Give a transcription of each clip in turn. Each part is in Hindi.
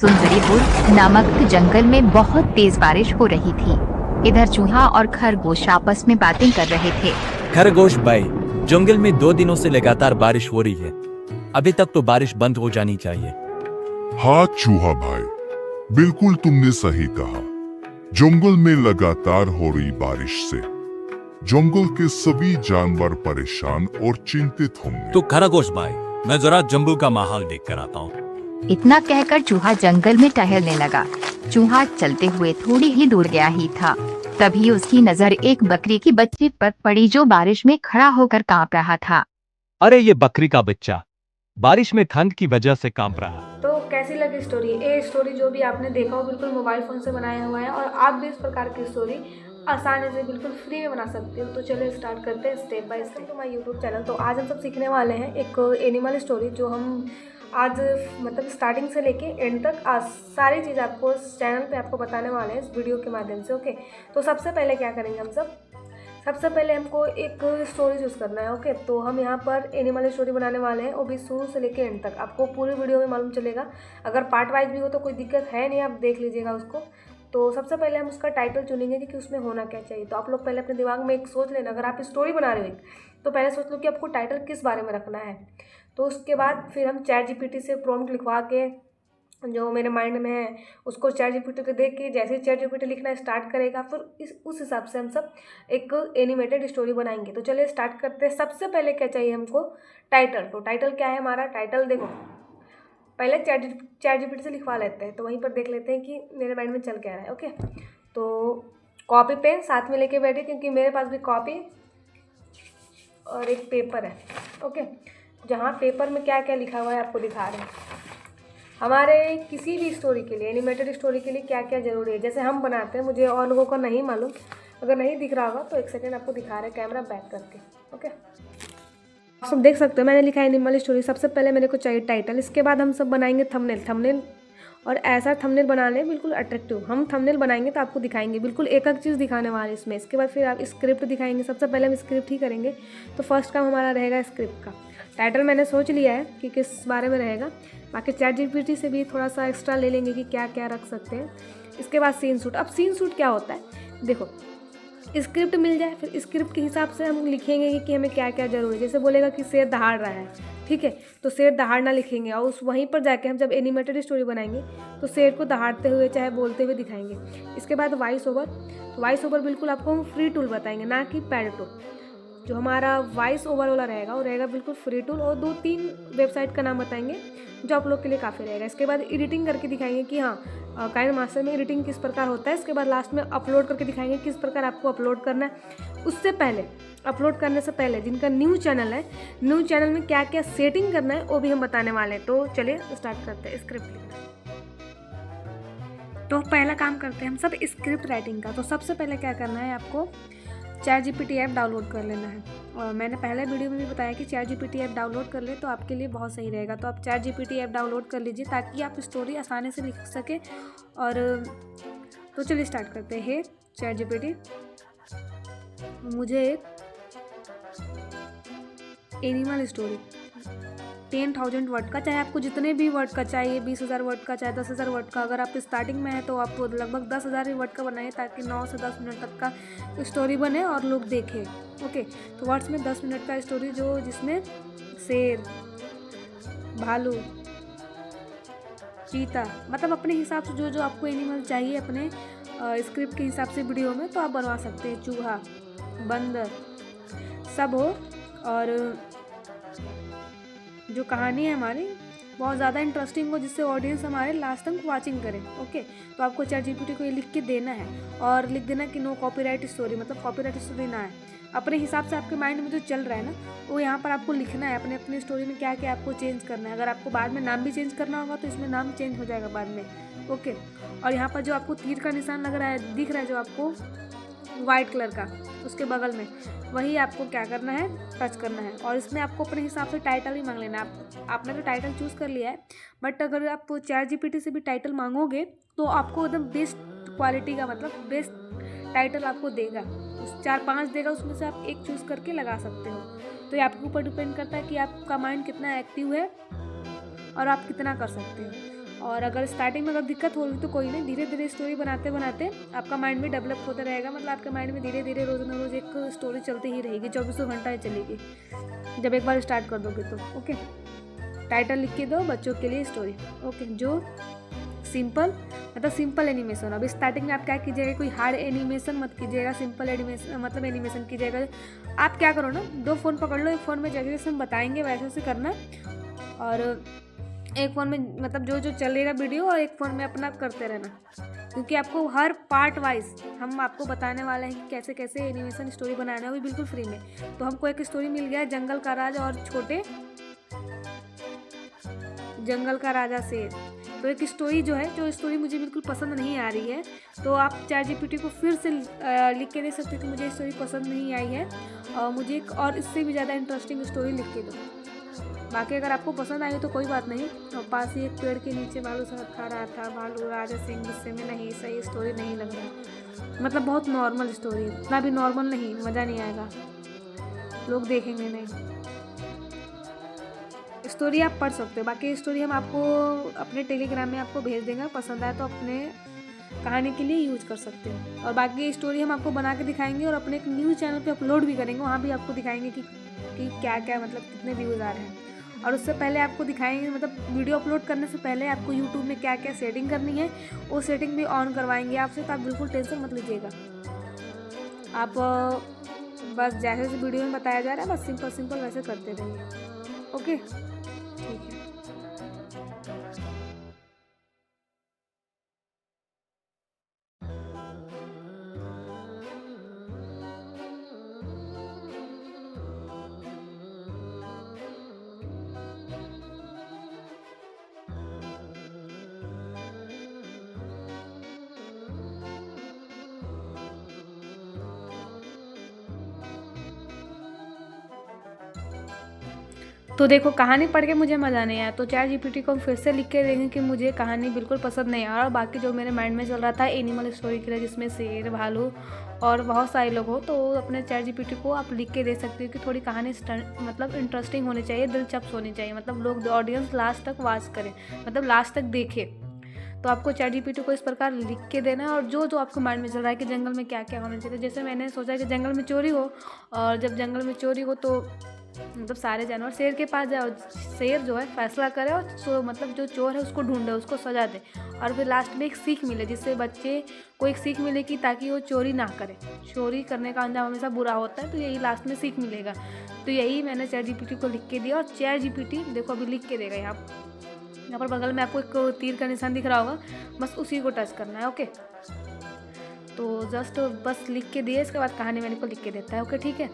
सुंदरीपुर नामक जंगल में बहुत तेज बारिश हो रही थी। इधर चूहा और खरगोश आपस में बातें कर रहे थे। खरगोश भाई, जंगल में 2 दिनों से लगातार बारिश हो रही है। अभी तक तो बारिश बंद हो जानी चाहिए। हाँ चूहा भाई, बिल्कुल तुमने सही कहा। जंगल में लगातार हो रही बारिश से जंगल के सभी जानवर परेशान और चिंतित होंगे। तो खरगोश भाई, मैं जरा जंगल का माहौल देख कर आता हूँ। इतना कहकर चूहा जंगल में टहलने लगा। चूहा चलते हुए थोड़ी ही दूर गया ही था, तभी उसकी नजर एक बकरी की बच्ची पर पड़ी जो बारिश में खड़ा होकर कांप रहा था। अरे ये बकरी का बच्चा बारिश में ठंड की वजह से कांप रहा। तो कैसी लगी स्टोरी? ये स्टोरी जो भी आपने देखा हो बिल्कुल मोबाइल फ़ोन से बनाया हुआ है और आप भी इस प्रकार की स्टोरी आसानी से बिल्कुल फ्री में बना सकते हो। तो चलिए स्टार्ट करते हैं step by step to my YouTube channel. तो आज हम सब सीखने वाले हैं एक एनिमल स्टोरी, जो हम आज मतलब स्टार्टिंग से लेके एंड तक आज सारी चीज़ आपको इस चैनल पे आपको बताने वाले हैं इस वीडियो के माध्यम से। ओके, तो सबसे पहले क्या करेंगे हम सब, सबसे पहले हमको एक स्टोरी चूज़ करना है। ओके, तो हम यहाँ पर एनिमल स्टोरी बनाने वाले हैं, वो भी शुरू से लेके एंड तक। आपको पूरी वीडियो में मालूम चलेगा, अगर पार्ट वाइज भी हो तो कोई दिक्कत है नहीं, आप देख लीजिएगा उसको। तो सबसे पहले हम उसका टाइटल चुनेंगे कि उसमें होना क्या चाहिए। तो आप लोग पहले अपने दिमाग में एक सोच लेना, अगर आप स्टोरी बना रहे हो तो पहले सोच लो कि आपको टाइटल किस बारे में रखना है। तो उसके बाद फिर हम चैट जीपीटी से प्रॉम्प्ट लिखवा के जो मेरे माइंड में है उसको चैट जीपीटी को देख के जैसे ही चैट जीपीटी लिखना स्टार्ट करेगा, फिर उस हिसाब से हम सब एक एनिमेटेड स्टोरी बनाएंगे। तो चलिए स्टार्ट करते हैं। सबसे पहले क्या चाहिए हमको, टाइटल। तो टाइटल क्या है हमारा टाइटल, देखो पहले चैट जीपीटी से लिखवा लेते हैं, तो वहीं पर देख लेते हैं कि मेरे माइंड में चल क्या रहा है। ओके, तो कॉपी पेन साथ में लेके बैठे, क्योंकि मेरे पास भी कॉपी और एक पेपर है। ओके, जहाँ पेपर में क्या क्या लिखा हुआ है आपको दिखा रहे हैं। हमारे किसी भी स्टोरी के लिए, एनिमेटेड स्टोरी के लिए क्या क्या ज़रूरी है, जैसे हम बनाते हैं, मुझे और लोगों को नहीं मालूम, अगर नहीं दिख रहा होगा तो एक सेकेंड आपको दिखा रहे हैं कैमरा बैक करके। ओके, आप सब देख सकते हो मैंने लिखा है एनिमल स्टोरी। सबसे पहले मेरे को चाहिए टाइटल, इसके बाद हम सब बनाएंगे थंबनेल। और ऐसा थंबनेल बनाने बिल्कुल अट्रैक्टिव हम थंबनेल बनाएंगे तो आपको दिखाएंगे बिल्कुल एक एक चीज़ दिखाने वाले इसमें। इसके बाद फिर आप स्क्रिप्ट दिखाएंगे। सबसे पहले हम स्क्रिप्ट ही करेंगे, तो फर्स्ट काम हमारा रहेगा स्क्रिप्ट का। टाइटल मैंने सोच लिया है कि किस बारे में रहेगा, बाकी चैट जीपीटी से भी थोड़ा सा एक्स्ट्रा ले लेंगे कि क्या क्या रख सकते हैं। इसके बाद सीन शूट। अब सीन शूट क्या होता है, देखो स्क्रिप्ट मिल जाए, फिर स्क्रिप्ट के हिसाब से हम लिखेंगे कि हमें क्या क्या जरूरी है। जैसे बोलेगा कि शेर दहाड़ रहा है, ठीक है, तो शेर दहाड़ना लिखेंगे और उस वहीं पर जाके हम जब एनिमेटेड स्टोरी बनाएंगे तो शेर को दहाड़ते हुए चाहे बोलते हुए दिखाएंगे। इसके बाद वॉइस ओवर। तो वॉइस ओवर बिल्कुल आपको हम फ्री टूल बताएंगे, ना कि पेड टूल। जो हमारा वॉइस ओवर वाला रहेगा वो रहेगा बिल्कुल फ्री टूल, और 2-3 वेबसाइट का नाम बताएंगे जो आप लोग के लिए काफ़ी रहेगा। इसके बाद एडिटिंग करके दिखाएंगे कि हाँ काइनमास्टर में एडिटिंग किस प्रकार होता है। इसके बाद लास्ट में अपलोड करके दिखाएंगे किस प्रकार आपको अपलोड करना है। उससे पहले, अपलोड करने से पहले जिनका न्यू चैनल है, न्यू चैनल में क्या क्या सेटिंग करना है वो भी हम बताने वाले हैं। तो चलिए स्टार्ट करते हैं स्क्रिप्ट लिखना। तो पहला काम करते हैं हम सब स्क्रिप्ट राइटिंग का। तो सबसे पहले क्या करना है, आपको चैट जीपीटी ऐप डाउनलोड कर लेना है। और मैंने पहले वीडियो में भी बताया कि चैट जीपीटी ऐप डाउनलोड कर ले तो आपके लिए बहुत सही रहेगा। तो आप चैट जीपीटी ऐप डाउनलोड कर लीजिए ताकि आप स्टोरी आसानी से लिख सके। और तो चलिए स्टार्ट करते हैं। चैट जीपीटी, मुझे एक एनिमल स्टोरी 10,000 वर्ड का, चाहे आपको जितने भी वर्ड का चाहिए, 20,000 वर्ड का, चाहे 10,000 वर्ड का। अगर आप स्टार्टिंग में है तो आप लगभग 10,000 वर्ड का बनाइए ताकि 9 से 10 मिनट तक का स्टोरी बने और लोग देखें। ओके, तो वर्ड्स में 10 मिनट का स्टोरी जो जिसमें शेर, भालू, चीता, मतलब अपने हिसाब से जो जो आपको एनिमल चाहिए अपने स्क्रिप्ट के हिसाब से वीडियो में, तो आप बनवा सकते हैं। चूहा, बंदर सब हो, और जो कहानी है हमारी बहुत ज़्यादा इंटरेस्टिंग हो, जिससे ऑडियंस हमारे लास्ट तक वाचिंग करें। ओके, तो आपको चैट जीपीटी को ये लिख के देना है और लिख देना कि नो कॉपीराइट स्टोरी, मतलब कॉपीराइट स्टोरी ना है। अपने हिसाब से आपके माइंड में जो चल रहा है ना वो यहाँ पर आपको लिखना है, अपने अपनी स्टोरी में क्या क्या आपको चेंज करना है। अगर आपको बाद में नाम भी चेंज करना होगा तो इसमें नाम चेंज हो जाएगा बाद में। ओके, और यहाँ पर जो आपको तीर का निशान लग रहा है, दिख रहा है जो आपको वाइट कलर का, उसके बगल में वही आपको क्या करना है, टच करना है। और इसमें आपको अपने हिसाब से टाइटल ही मांग लेना है। आपने तो टाइटल चूज़ कर लिया है, बट अगर आप चैट जीपीटी से भी टाइटल मांगोगे तो आपको एकदम बेस्ट क्वालिटी का, मतलब बेस्ट टाइटल आपको देगा। उस 4-5 देगा, उसमें से आप एक चूज़ करके लगा सकते हो। तो ये आपके ऊपर डिपेंड करता है कि आपका माइंड कितना एक्टिव है और आप कितना कर सकते हो। और अगर स्टार्टिंग में अगर दिक्कत होगी तो कोई नहीं, धीरे धीरे स्टोरी बनाते बनाते आपका माइंड भी डेवलप होता रहेगा। मतलब आपके माइंड में धीरे धीरे रोज़ ना रोज़ एक स्टोरी चलती ही रहेगी, 24 घंटा ही चलेगी जब एक बार स्टार्ट कर दोगे तो। ओके, टाइटल लिख के दो बच्चों के लिए स्टोरी। ओके, जो सिंपल मतलब सिंपल एनिमेशन। अभी स्टार्टिंग में आप क्या कीजिएगा, कोई हार्ड एनिमेशन मत कीजिएगा, सिंपल एनिमेशन मतलब एनिमेशन कीजिएगा। आप क्या करो ना, 2 फ़ोन पकड़ लो, एक फ़ोन में जैसे जैसे हम बताएंगे वैसे वैसे करना, और एक फ़ोन में मतलब जो जो चलेगा वीडियो, और एक फ़ोन में अपना करते रहना, क्योंकि आपको हर पार्ट वाइज हम आपको बताने वाले हैं कि कैसे कैसे एनिमेशन स्टोरी बनाना है, वो भी बिल्कुल फ्री में। तो हमको एक स्टोरी मिल गया, जंगल का राज और छोटे जंगल का राजा शेर। तो एक स्टोरी जो है, जो स्टोरी मुझे बिल्कुल पसंद नहीं आ रही है, तो आप ChatGPT को फिर से लिख के दे सकते हो कि मुझे स्टोरी पसंद नहीं आई है, और मुझे एक और इससे भी ज़्यादा इंटरेस्टिंग स्टोरी लिख के दो। बाकी अगर आपको पसंद आई तो कोई बात नहीं। और पास ही एक पेड़ के नीचे भालू साहब खा रहा था, भालू राजा सिंह गुस्से में, नहीं सही स्टोरी नहीं लग रहा। मतलब बहुत नॉर्मल स्टोरी है, इतना भी नॉर्मल नहीं, मज़ा नहीं आएगा, लोग देखेंगे नहीं। स्टोरी आप पढ़ सकते हो, बाकी स्टोरी हम आपको अपने टेलीग्राम में आपको भेज देंगे, पसंद आए तो अपने कहानी के लिए यूज कर सकते हो। और बाकी स्टोरी हम आपको बना के दिखाएंगे और अपने एक न्यूज़ चैनल पे अपलोड भी करेंगे, वहाँ भी आपको दिखाएंगे कि क्या क्या मतलब कितने व्यूज़ आ रहे हैं। और उससे पहले आपको दिखाएंगे, मतलब वीडियो अपलोड करने से पहले आपको यूट्यूब में क्या क्या सेटिंग करनी है वो सेटिंग भी ऑन करवाएंगे आपसे, तो आप बिल्कुल टेंशन मत लीजिएगा। आप बस जैसे जैसे वीडियो में बताया जा रहा है, बस सिंपल सिंपल वैसे करते रहिए। ओके, ठीक है। तो देखो, कहानी पढ़ के मुझे मज़ा नहीं आया, तो ChatGPT को हम फिर से लिख के देंगे कि मुझे कहानी बिल्कुल पसंद नहीं आ रहा। और बाकी जो मेरे माइंड में चल रहा था एनिमल स्टोरी के लिए, जिसमें शेर भालू और बहुत सारे लोग हो, तो अपने ChatGPT को आप लिख के दे सकते हो कि थोड़ी कहानी मतलब इंटरेस्टिंग होनी चाहिए, दिलचस्प होनी चाहिए, मतलब लोग ऑडियंस लास्ट तक वॉच करें, मतलब लास्ट तक देखे। तो आपको ChatGPT को इस प्रकार लिख के देना है, और जो जो आपको माइंड में चल रहा है कि जंगल में क्या क्या होना चाहिए। जैसे मैंने सोचा कि जंगल में चोरी हो, और जब जंगल में चोरी हो तो मतलब सारे जानवर शेर के पास जाओ, शेर जो है फैसला करे और मतलब जो चोर है उसको ढूंढे, उसको सजा दे, और फिर लास्ट में एक सीख मिले, जिससे बच्चे को एक सीख मिले कि ताकि वो चोरी ना करे। चोरी करने का अंजाम हमेशा बुरा होता है, तो यही लास्ट में सीख मिलेगा। तो यही मैंने ChatGPT को लिख के दिया, और ChatGPT देखो अभी लिख के देगा। यहाँ पर बगल में आपको एक तीर का निशान दिख रहा होगा, बस उसी को टच करना है। ओके, तो जस्ट बस लिख के दिए, इसके बाद कहानी मैंने को लिख के देता है। ओके, ठीक है।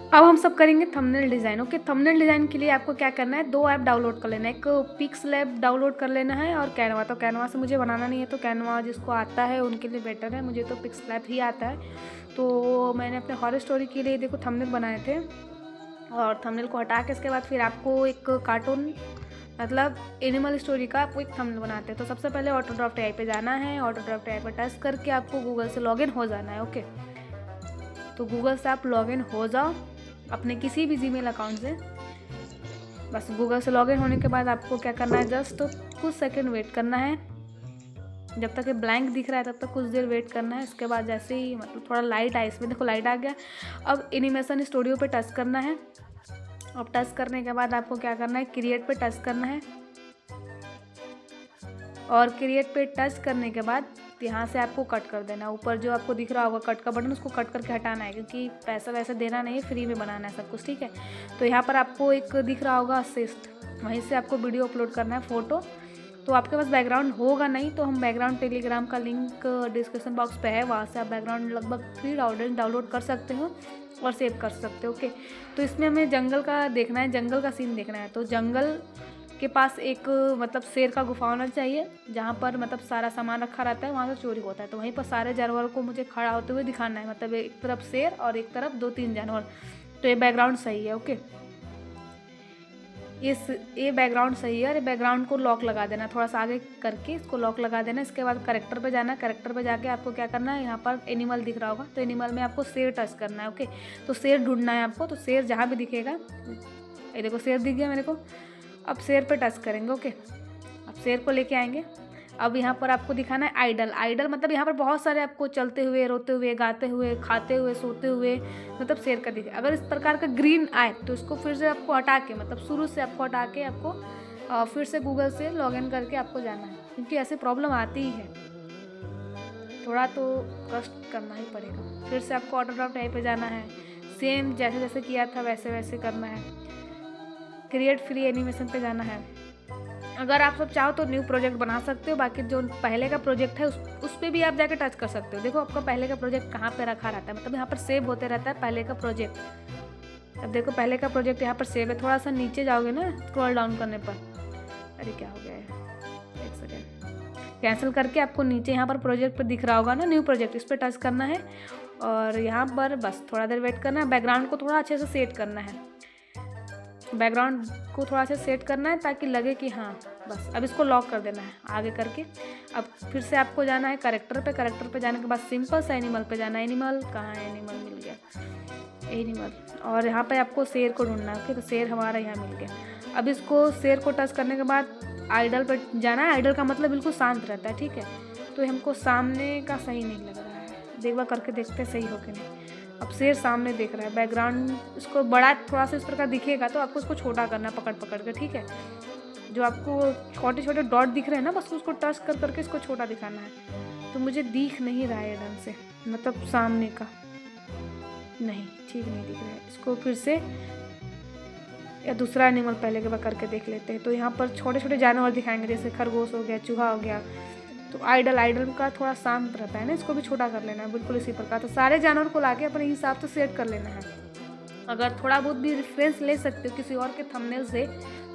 अब हम सब करेंगे thumbnail design. Okay, thumbnail design के लिए आपको क्या करना है, 2 ऐप डाउनलोड कर लेना है। एक पिक्सलैब डाउनलोड कर लेना है और कैनवा। तो कैनवा से मुझे बनाना नहीं है, तो कैनवा जिसको आता है उनके लिए बेटर है, मुझे तो पिक्सलैब ही आता है। तो मैंने अपने हॉरर स्टोरी के लिए देखो थंबनेल बनाए थे, और थंबनेल को हटा के इसके बाद फिर आपको एक कार्टून मतलब एनिमल स्टोरी का आपको एक थंबनेल बनाते हैं। तो सबसे पहले ऑटोड्राफ्ट एआई पे जाना है, ऑटोड्राफ्ट एआई पर टच करके आपको गूगल से लॉगिन हो जाना है। ओके, तो गूगल से आप लॉगिन हो जाओ अपने किसी भी जीमेल अकाउंट से। बस गूगल से लॉगिन होने के बाद आपको क्या करना है, जस्ट कुछ सेकंड वेट करना है। जब तक ये ब्लैंक दिख रहा है तब तक कुछ देर वेट करना है। इसके बाद जैसे ही मतलब थोड़ा लाइट आए, इसमें देखो लाइट आ गया। अब एनिमेशन स्टूडियो पे टच करना है। अब टच करने के बाद आपको क्या करना है, क्रिएट पे टच करना है, और क्रिएट पे टच करने के बाद यहाँ से आपको कट कर देना। ऊपर जो आपको दिख रहा होगा कट का बटन, उसको कट करके हटाना है, क्योंकि पैसा वैसे देना नहीं है, फ्री में बनाना है सब कुछ, ठीक है। तो यहाँ पर आपको एक दिख रहा होगा असिस्ट, वहीं से आपको वीडियो अपलोड करना है, फ़ोटो। तो आपके पास बैकग्राउंड होगा नहीं, तो हम बैकग्राउंड टेलीग्राम का लिंक डिस्क्रिप्शन बॉक्स पे है, वहाँ से आप बैकग्राउंड लगभग फ्री डाउनलोड कर सकते हो और सेव कर सकते हो। ओके, तो इसमें हमें जंगल का देखना है, जंगल का सीन देखना है। तो जंगल के पास एक मतलब शेर का गुफा होना चाहिए, जहाँ पर मतलब सारा सामान रखा रहता है, वहाँ से चोरी होता है। तो वहीं पर सारे जानवरों को मुझे खड़ा होते हुए दिखाना है, मतलब एक तरफ शेर और एक तरफ 2-3 जानवर। तो ये बैकग्राउंड सही है। ओके, ये बैकग्राउंड सही है, और ये बैकग्राउंड को लॉक लगा देना, थोड़ा सा आगे करके इसको लॉक लगा देना। इसके बाद करेक्टर पे जाना है, करेक्टर पे जाके आपको क्या करना है, यहाँ पर एनिमल दिख रहा होगा, तो एनिमल में आपको शेर टच करना है। ओके, तो शेर ढूंढना है आपको। तो शेर जहाँ भी दिखेगा, ये देखो शेर दिख गया मेरे को। अब शेर पे टच करेंगे। ओके, अब शेर को लेके आएंगे। अब यहाँ पर आपको दिखाना है आइडल। आइडल मतलब यहाँ पर बहुत सारे आपको चलते हुए, रोते हुए, गाते हुए, खाते हुए, सोते हुए मतलब शेर का दिखे। अगर इस प्रकार का ग्रीन आए तो इसको फिर से आपको हटा के, मतलब शुरू से आपको हटा के आपको फिर से गूगल से लॉगिन करके आपको जाना है, क्योंकि ऐसी प्रॉब्लम आती ही है, थोड़ा तो कष्ट करना ही पड़ेगा। फिर से आपको ऑटोड्राफ्ट एआई पे जाना है, सेम जैसे जैसे किया था वैसे वैसे करना है। क्रिएट फ्री एनिमेशन पे जाना है। अगर आप सब चाहो तो न्यू प्रोजेक्ट बना सकते हो, बाकी जो पहले का प्रोजेक्ट है उस पर भी आप जाके टच कर सकते हो। देखो आपका पहले का प्रोजेक्ट कहाँ पे रखा रहता है, मतलब यहाँ पर सेव होते रहता है पहले का प्रोजेक्ट। अब देखो पहले का प्रोजेक्ट यहाँ पर सेव है। थोड़ा सा नीचे जाओगे ना स्क्रॉल डाउन करने पर, अरे क्या हो गया है, एक सेकेंड, कैंसिल करके आपको नीचे यहाँ पर प्रोजेक्ट पर दिख रहा होगा ना न्यू प्रोजेक्ट, इस पर टच करना है, और यहाँ पर बस थोड़ा देर वेट करना है। बैकग्राउंड को थोड़ा अच्छे से सेट करना है, बैकग्राउंड को थोड़ा सा सेट करना है ताकि लगे कि हाँ बस। अब इसको लॉक कर देना है आगे करके। अब फिर से आपको जाना है करेक्टर पे, करेक्टर पे जाने के बाद सिंपल सा एनिमल पे जाना है। एनिमल कहाँ है, एनिमल मिल गया, एनिमल, और यहाँ पे आपको शेर को ढूंढना है। ओके, तो शेर हमारा यहाँ मिल गया। अब इसको शेर को टच करने के बाद आइडल पे जाना है। आइडल का मतलब बिल्कुल शांत रहता है, ठीक है। तो हमको सामने का सही नहीं लग रहा है, देखवा करके देखते हैं सही हो कि नहीं। अब शेर सामने देख रहा है, बैकग्राउंड उसको बड़ा थोड़ा सा इस प्रकार दिखेगा, तो आपको उसको छोटा करना है पकड़ पकड़ के, ठीक है। जो आपको छोटे छोटे डॉट दिख रहे हैं ना, बस उसको टच कर करके इसको छोटा दिखाना है। तो मुझे दिख नहीं रहा है ढंग से, मतलब सामने का नहीं, ठीक नहीं दिख रहा है। इसको फिर से या दूसरा एनिमल पहले के बाद करके देख लेते हैं। तो यहाँ पर छोटे छोटे जानवर दिखाएंगे, जैसे खरगोश हो गया, चूहा हो गया। तो आइडल का थोड़ा शांत रहता है ना, इसको भी छोटा कर लेना है बिल्कुल इसी प्रकार। तो सारे जानवर को लाके अपने हिसाब से सेट कर लेना है। अगर थोड़ा बहुत भी रेफरेंस ले सकते हो किसी और के थंबनेल से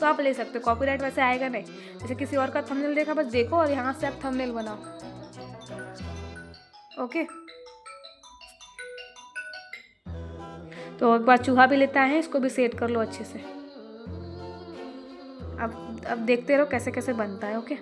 तो आप ले सकते हो, कॉपीराइट वैसे आएगा नहीं। जैसे किसी और का थंबनेल देखा, बस देखो और यहाँ से आप थंबनेल बनाओ। ओके, तो एक बार चूहा भी लेता है, इसको भी सेट कर लो अच्छे से। अब देखते रहो कैसे कैसे बनता है। ओके,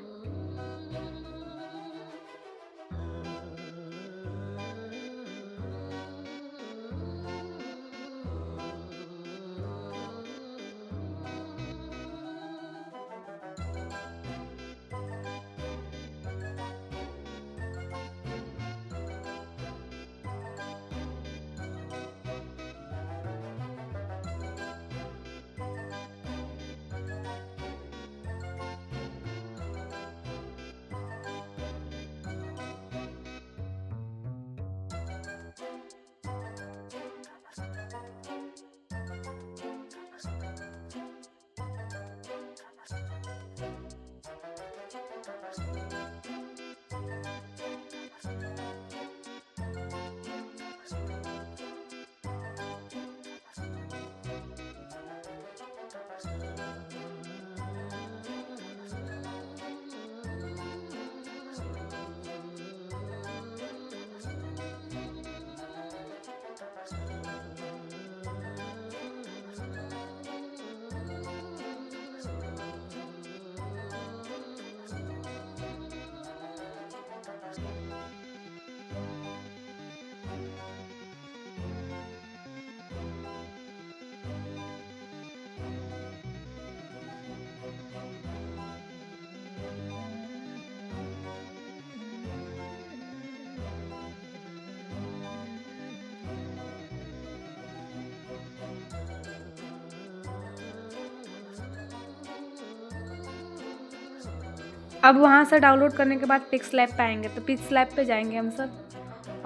अब वहाँ से डाउनलोड करने के बाद पिक्स लैब पे आएंगे, तो पिक्स लैब पे जाएंगे हम सब।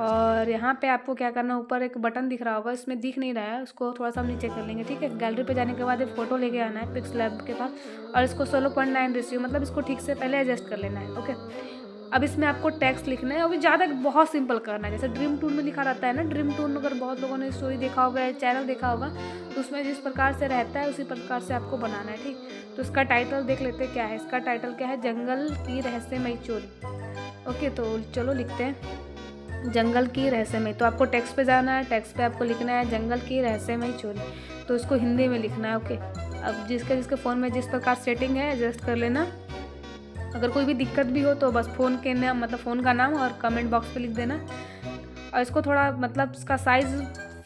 और यहाँ पे आपको क्या करना है, ऊपर एक बटन दिख रहा होगा, इसमें दिख नहीं रहा है, उसको थोड़ा सा हम नीचे कर लेंगे, ठीक है। गैलरी पे जाने के बाद एक फ़ोटो लेके आना है पिक्स लैब के पास, और इसको 16.9 रेशियो, मतलब इसको ठीक से पहले एडजस्ट कर लेना है, ओके। अब इसमें आपको टेक्स्ट लिखना है, अभी ज़्यादा बहुत सिंपल करना है, जैसे ड्रीम टून में लिखा रहता है ना। ड्रीम टून अगर बहुत लोगों ने स्टोरी देखा होगा या चैनल देखा होगा, तो उसमें जिस प्रकार से रहता है उसी प्रकार से आपको बनाना है, ठीक। तो इसका टाइटल देख लेते हैं क्या है। इसका टाइटल क्या है, जंगल की रहस्यमयी चोरी, ओके। तो चलो लिखते हैं जंगल की रहस्यमयी। तो आपको टेक्स्ट पे जाना है, टेक्स्ट पे आपको लिखना है जंगल की रहस्यमयी चोरी, तो इसको हिंदी में लिखना है, ओके। अब जिसके फ़ोन में जिस प्रकार सेटिंग है एडजस्ट कर लेना। अगर कोई भी दिक्कत भी हो तो बस फ़ोन के नाम, मतलब फ़ोन का नाम और कमेंट बॉक्स पे लिख देना। और इसको थोड़ा, मतलब इसका साइज़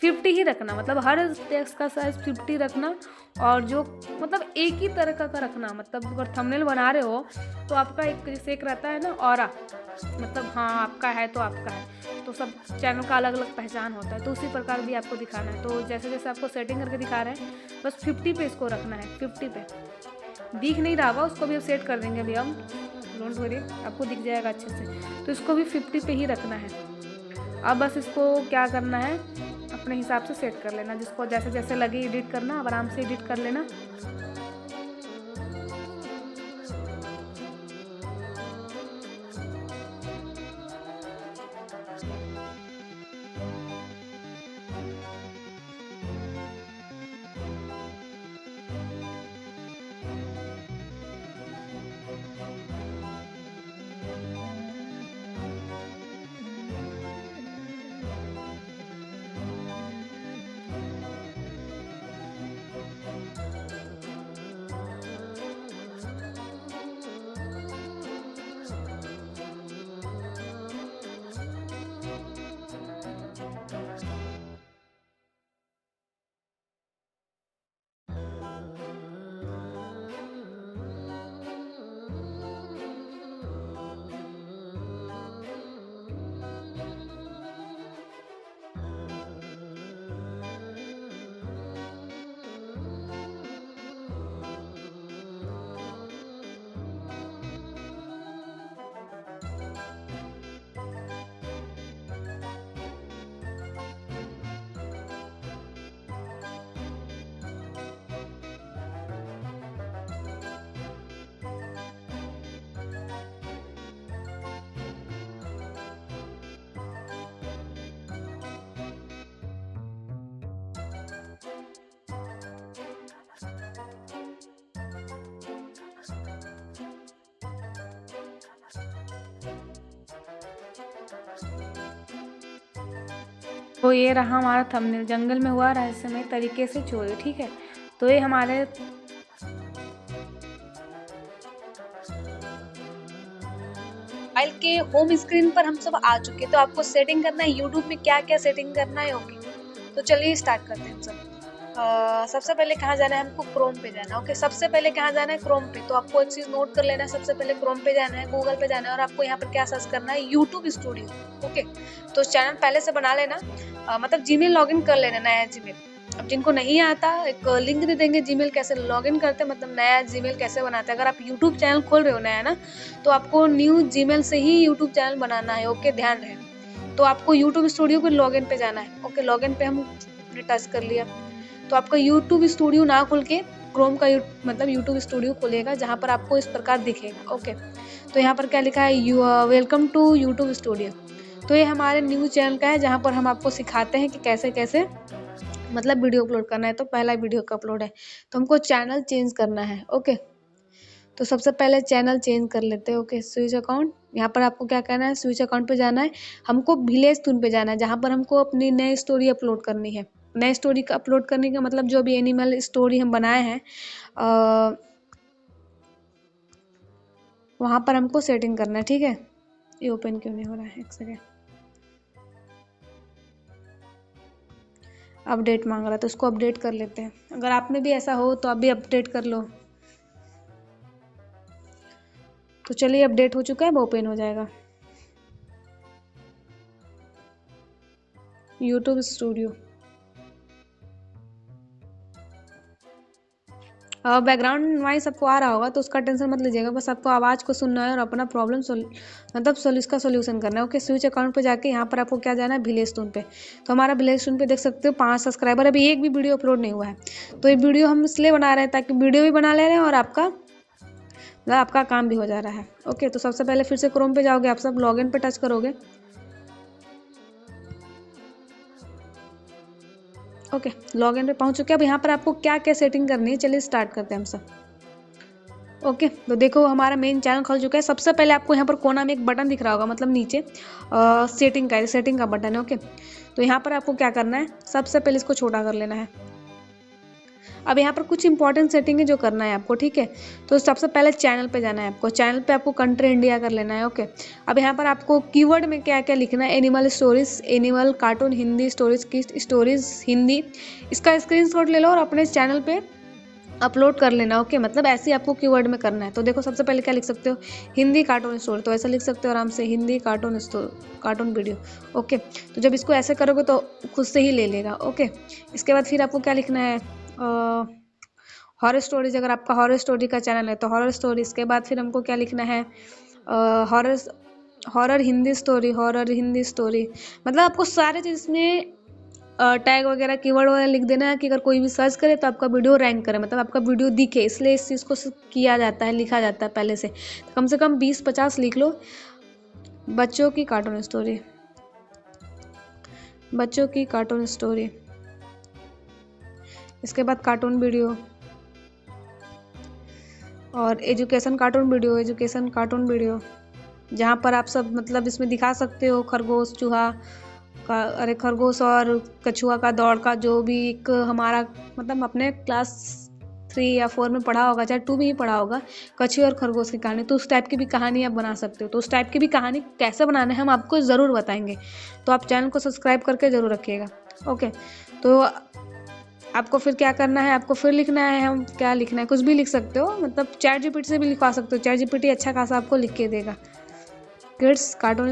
50 ही रखना, मतलब हर टेक्स्ट का साइज़ 50 रखना। और जो मतलब एक ही तरह का रखना, मतलब अगर थंबनेल बना रहे हो तो आपका एक जैसे एक रहता है ना ऑरा, मतलब हाँ आपका है तो आपका है, तो सब चैनल का अलग अलग पहचान होता है, तो उसी प्रकार भी आपको दिखाना है। तो जैसे जैसे आपको सेटिंग करके दिखा रहे हैं, बस 50 पे इसको रखना है, 50 पे। दिख नहीं रहा होगा, उसको भी अब सेट कर देंगे अभी हम, डोंट वरी, आपको दिख जाएगा अच्छे से। तो इसको भी 50 पे ही रखना है। अब बस इसको क्या करना है, अपने हिसाब से सेट कर लेना, जिसको जैसे जैसे लगे एडिट करना, अब आराम से एडिट कर लेना। तो ये रहा हमारा थंबनेल, जंगल में हुआ रहस्यमय तरीके से चोरी, ठीक है। तो ये हमारे मोबाइल के होम स्क्रीन पर हम सब आ चुके हैं। तो आपको सेटिंग करना है यूट्यूब में, क्या क्या सेटिंग करना है, ओके। तो चलिए स्टार्ट करते हैं हम सब। सबसे पहले कहाँ जाना है, हमको क्रोम पे जाना है, ओके। सबसे पहले कहाँ जाना है, क्रोम पे। तो आपको एक चीज नोट कर लेना है, सबसे पहले क्रोम पे जाना है, गूगल पे जाना है, और आपको यहाँ पर क्या सर्च करना है, यूट्यूब स्टूडियो, ओके। तो चैनल पहले से बना लेना, मतलब जीमेल लॉगिन कर लेना, नया जीमेल। अब जिनको नहीं आता, एक लिंक दे देंगे जीमेल कैसे लॉगिन करते हैं, मतलब नया जीमेल कैसे बनाते हैं। अगर आप यूट्यूब चैनल खोल रहे हो नया ना, तो आपको न्यू जीमेल से ही यूट्यूब चैनल बनाना है, ओके, ध्यान रहे। तो आपको यूट्यूब स्टूडियो के लॉगिन पे जाना है, ओके। लॉगिन पे हमने टच कर लिया, तो आपका यूट्यूब स्टूडियो ना खुल के क्रोम का मतलब यूट्यूब स्टूडियो खुलेगा, जहाँ पर आपको इस प्रकार दिखेगा, ओके। तो यहाँ पर क्या लिखा है, वेलकम टू यूट्यूब स्टूडियो। तो ये हमारे न्यू चैनल का है, जहाँ पर हम आपको सिखाते हैं कि कैसे कैसे मतलब वीडियो अपलोड करना है। तो पहला वीडियो का अपलोड है, तो हमको चैनल चेंज करना है, ओके। तो सबसे पहले चैनल चेंज कर लेते हैं, ओके। स्विच अकाउंट, यहाँ पर आपको क्या करना है, स्विच अकाउंट पे जाना है, हमको विलेज टून पे जाना है, जहाँ पर हमको अपनी नई स्टोरी अपलोड करनी है। नई स्टोरी का अपलोड करने का मतलब जो भी एनिमल स्टोरी हम बनाए हैं, वहाँ पर हमको सेटिंग करना है, ठीक है। ये ओपन क्यों नहीं हो रहा है, एक सेकेंड। अपडेट मांग रहा है, तो उसको अपडेट कर लेते हैं। अगर आप में भी ऐसा हो तो आप भी अपडेट कर लो। तो चलिए, अपडेट हो चुका है, वो ओपन हो जाएगा यूट्यूब स्टूडियो। बैकग्राउंड नॉइस सबको आ रहा होगा तो उसका टेंशन मत लीजिएगा, बस आपको आवाज़ को सुनना है और अपना प्रॉब्लम मतलब इसका सोल्यूशन करना है। ओके, स्विच अकाउंट पे जाके यहाँ पर आपको क्या जाना है, विलेज टून पे। तो हमारा विलेज टून पे देख सकते हो 5 सब्सक्राइबर, अभी एक भी वीडियो अपलोड नहीं हुआ है। तो ये वीडियो हम इसलिए बना रहे हैं ताकि वीडियो भी बना ले रहे हैं और आपका काम भी हो जा रहा है। ओके, तो सबसे पहले फिर से क्रोम पे जाओगे, आप सब लॉगिन पे टच करोगे। ओके, लॉगिन पे पहुंच चुके हैं। अब यहाँ पर आपको क्या क्या सेटिंग करनी है, चलिए स्टार्ट करते हैं हम सब। ओके, तो देखो हमारा मेन चैनल खुल चुका है। सबसे पहले आपको यहाँ पर कोना में एक बटन दिख रहा होगा, मतलब नीचे सेटिंग का बटन है। ओके, तो यहाँ पर आपको क्या करना है, सबसे पहले इसको छोटा कर लेना है। अब यहाँ पर कुछ इंपॉर्टेंट सेटिंग है जो करना है आपको, ठीक है। तो सबसे पहले चैनल पे जाना है आपको, चैनल पे आपको कंट्री इंडिया कर लेना है। ओके, अब यहाँ पर आपको कीवर्ड में क्या क्या लिखना है, animal stories, animal cartoon Hindi, stories की स्टोरीज हिंदी, इसका स्क्रीनशॉट ले लो और अपने चैनल पे अपलोड कर लेना। ओके, मतलब ऐसे आपको कीवर्ड में करना है। तो देखो सबसे पहले क्या लिख सकते हो, हिंदी कार्टून स्टोरी, तो ऐसा लिख सकते हो आराम से, हिंदी कार्टून वीडियो। ओके, तो जब इसको ऐसे करोगे तो खुद से ही ले लेगा। ओके, इसके बाद फिर आपको क्या लिखना है, हॉरर स्टोरीज, अगर आपका हॉरर स्टोरी का चैनल है तो हॉरर स्टोरी। इसके बाद फिर हमको क्या लिखना है, हॉरर हिंदी स्टोरी, मतलब आपको सारे चीज़ में टैग वगैरह कीवर्ड वगैरह लिख देना है कि अगर कोई भी सर्च करे तो आपका वीडियो रैंक करे, मतलब आपका वीडियो दिखे, इसलिए इस चीज़ को किया जाता है, लिखा जाता है पहले से। तो कम से कम 20-50 लिख लो। बच्चों की कार्टून स्टोरी, इसके बाद कार्टून वीडियो और एजुकेशन कार्टून वीडियो, जहाँ पर आप सब मतलब इसमें दिखा सकते हो खरगोश और कछुआ का दौड़ का, जो भी एक हमारा मतलब अपने क्लास 3 या 4 में पढ़ा होगा, चाहे 2 में ही पढ़ा होगा, कछुए और खरगोश की कहानी। तो उस टाइप की भी कहानी आप बना सकते हो। तो उस टाइप की भी कहानी कैसे बनाना है हम आपको ज़रूर बताएंगे, तो आप चैनल को सब्सक्राइब करके ज़रूर रखिएगा। ओके, तो आपको फिर क्या करना है, आपको फिर लिखना है, हम क्या लिखना है, कुछ भी लिख सकते हो, मतलब चैट जीपीटी से भी लिखवा सकते हो। चैट जीपीटी अच्छा खासा आपको लिख के देगा। Kids cartoon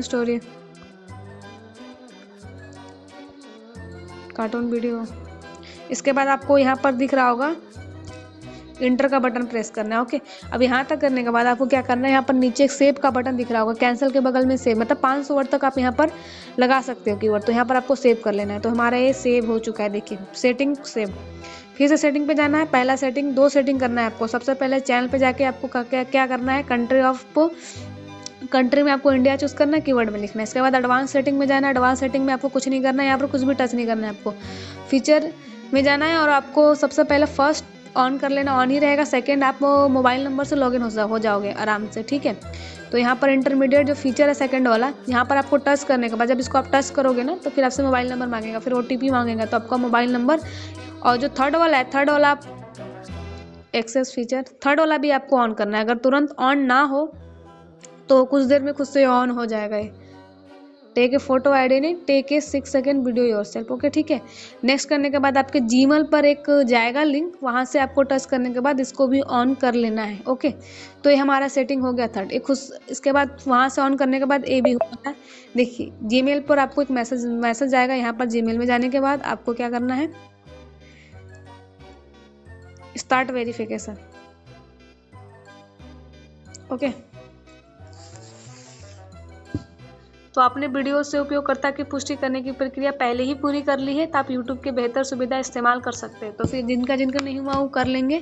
video. इसके बाद आपको यहाँ पर दिख रहा होगा इंटर का बटन प्रेस करना है। ओके, अब यहाँ तक करने के बाद आपको क्या करना है, यहाँ पर नीचे एक सेव का बटन दिख रहा होगा, कैंसिल के बगल में सेव, मतलब 500 वर्ड तक आप यहाँ पर लगा सकते हो कीवर्ड। तो यहाँ पर आपको सेव कर लेना है। तो हमारा ये सेव हो चुका है, देखिए सेटिंग सेव। फिर से सेटिंग पे जाना है, पहला सेटिंग, 2 सेटिंग करना है आपको। सबसे पहले चैनल पे जाके आपको क्या करना है, कंट्री में आपको इंडिया चूज करना है, कीवर्ड में लिखना है। इसके बाद एडवांस सेटिंग में जाना है। एडवांस सेटिंग में आपको कुछ नहीं करना है, यहाँ पर कुछ भी टच नहीं करना है आपको। फीचर में जाना है और आपको सबसे पहले फर्स्ट ऑन कर लेना, ऑन ही रहेगा। सेकंड आप मोबाइल नंबर से लॉगिन हो जाओगे आराम से, ठीक है। तो यहाँ पर इंटरमीडिएट जो फीचर है सेकंड वाला, यहाँ पर आपको टच करने के बाद जब इसको आप टच करोगे ना तो फिर आपसे मोबाइल नंबर मांगेगा, फिर OTP मांगेगा। तो आपका मोबाइल नंबर, और जो थर्ड वाला आप एक्सेस फीचर, थर्ड वाला भी आपको ऑन करना है। अगर तुरंत ऑन ना हो तो कुछ देर में खुद से ऑन हो जाएगा ये। टेक ए फोटो आईडी नहीं, take a 6 second video yourself. Okay, ठीक है। नेक्स्ट करने के बाद आपके जीमेल पर एक जाएगा लिंक, वहाँ से आपको टच करने के बाद इसको भी ऑन कर लेना है। ओके, तो ये हमारा सेटिंग हो गया थर्ड। इसके बाद वहाँ से ऑन करने के बाद ये भी होता है। देखिए जीमेल पर आपको एक मैसेज आएगा। यहाँ पर जीमेल में जाने के बाद आपको क्या करना है, स्टार्ट वेरिफिकेशन। ओके, तो आपने वीडियो से उपयोगकर्ता की पुष्टि करने की प्रक्रिया पहले ही पूरी कर ली है, तो आप यूट्यूब के बेहतर सुविधा इस्तेमाल कर सकते हैं। तो फिर जिनका नहीं हुआ वो कर लेंगे,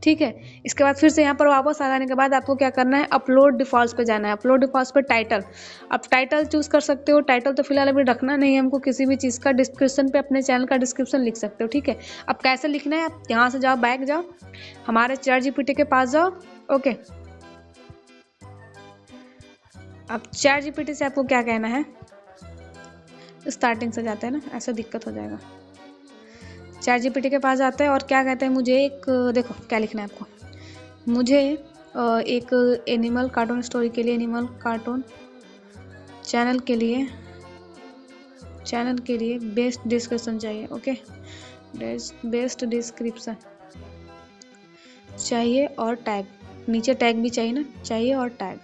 ठीक है। इसके बाद फिर से यहाँ पर वापस आ जाने के बाद आपको क्या करना है, अपलोड डिफॉल्ट्स पे जाना है। अपलोड डिफॉल्ट्स पे टाइटल, आप टाइटल चूज कर सकते हो। टाइटल तो फिलहाल अभी रखना नहीं है हमको, किसी भी चीज़ का डिस्क्रिप्शन पे अपने चैनल का डिस्क्रिप्शन लिख सकते हो, ठीक है। अब कैसे लिखना है, आप यहाँ से जाओ, बैक जाओ, हमारे चैट जीपीटी के पास जाओ। ओके, अब चैट जीपीटी से आपको क्या कहना है, स्टार्टिंग से जाते हैं ना, ऐसा दिक्कत हो जाएगा। चैट जीपीटी के पास जाते हैं और क्या कहते हैं, मुझे एक, देखो क्या लिखना है आपको, मुझे एक एनिमल कार्टून स्टोरी के लिए, एनिमल कार्टून चैनल के लिए बेस्ट डिस्क्रिप्शन चाहिए। ओके, बेस्ट डिस्क्रिप्शन चाहिए और टैग, नीचे टैग भी चाहिए ना, चाहिए और टैग।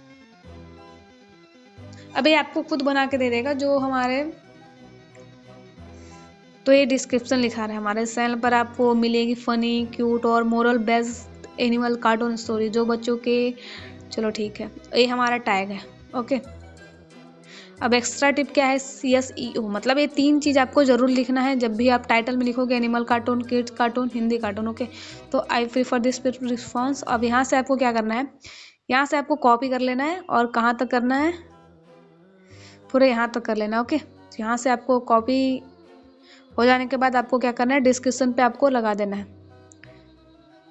अभी आपको खुद बना के दे देगा जो हमारे, तो ये डिस्क्रिप्शन लिखा रहा है हमारे चैनल पर आपको मिलेगी फनी, क्यूट और moral based animal cartoon story जो बच्चों के, चलो ठीक है, ये हमारा टैग है। ओके, अब एक्स्ट्रा टिप क्या है, CSEO, मतलब ये 3 चीज़ आपको ज़रूर लिखना है जब भी आप टाइटल में लिखोगे animal cartoon, kids cartoon, Hindi cartoon. Okay, तो आई प्रीफर दिस रिस्पॉन्स। अब यहाँ से आपको क्या करना है, यहाँ से आपको कॉपी कर लेना है और कहाँ तक करना है, पूरे यहाँ तक कर लेना है। ओके, तो यहाँ से आपको कॉपी हो जाने के बाद आपको क्या करना है, डिस्क्रिप्शन पे आपको लगा देना है।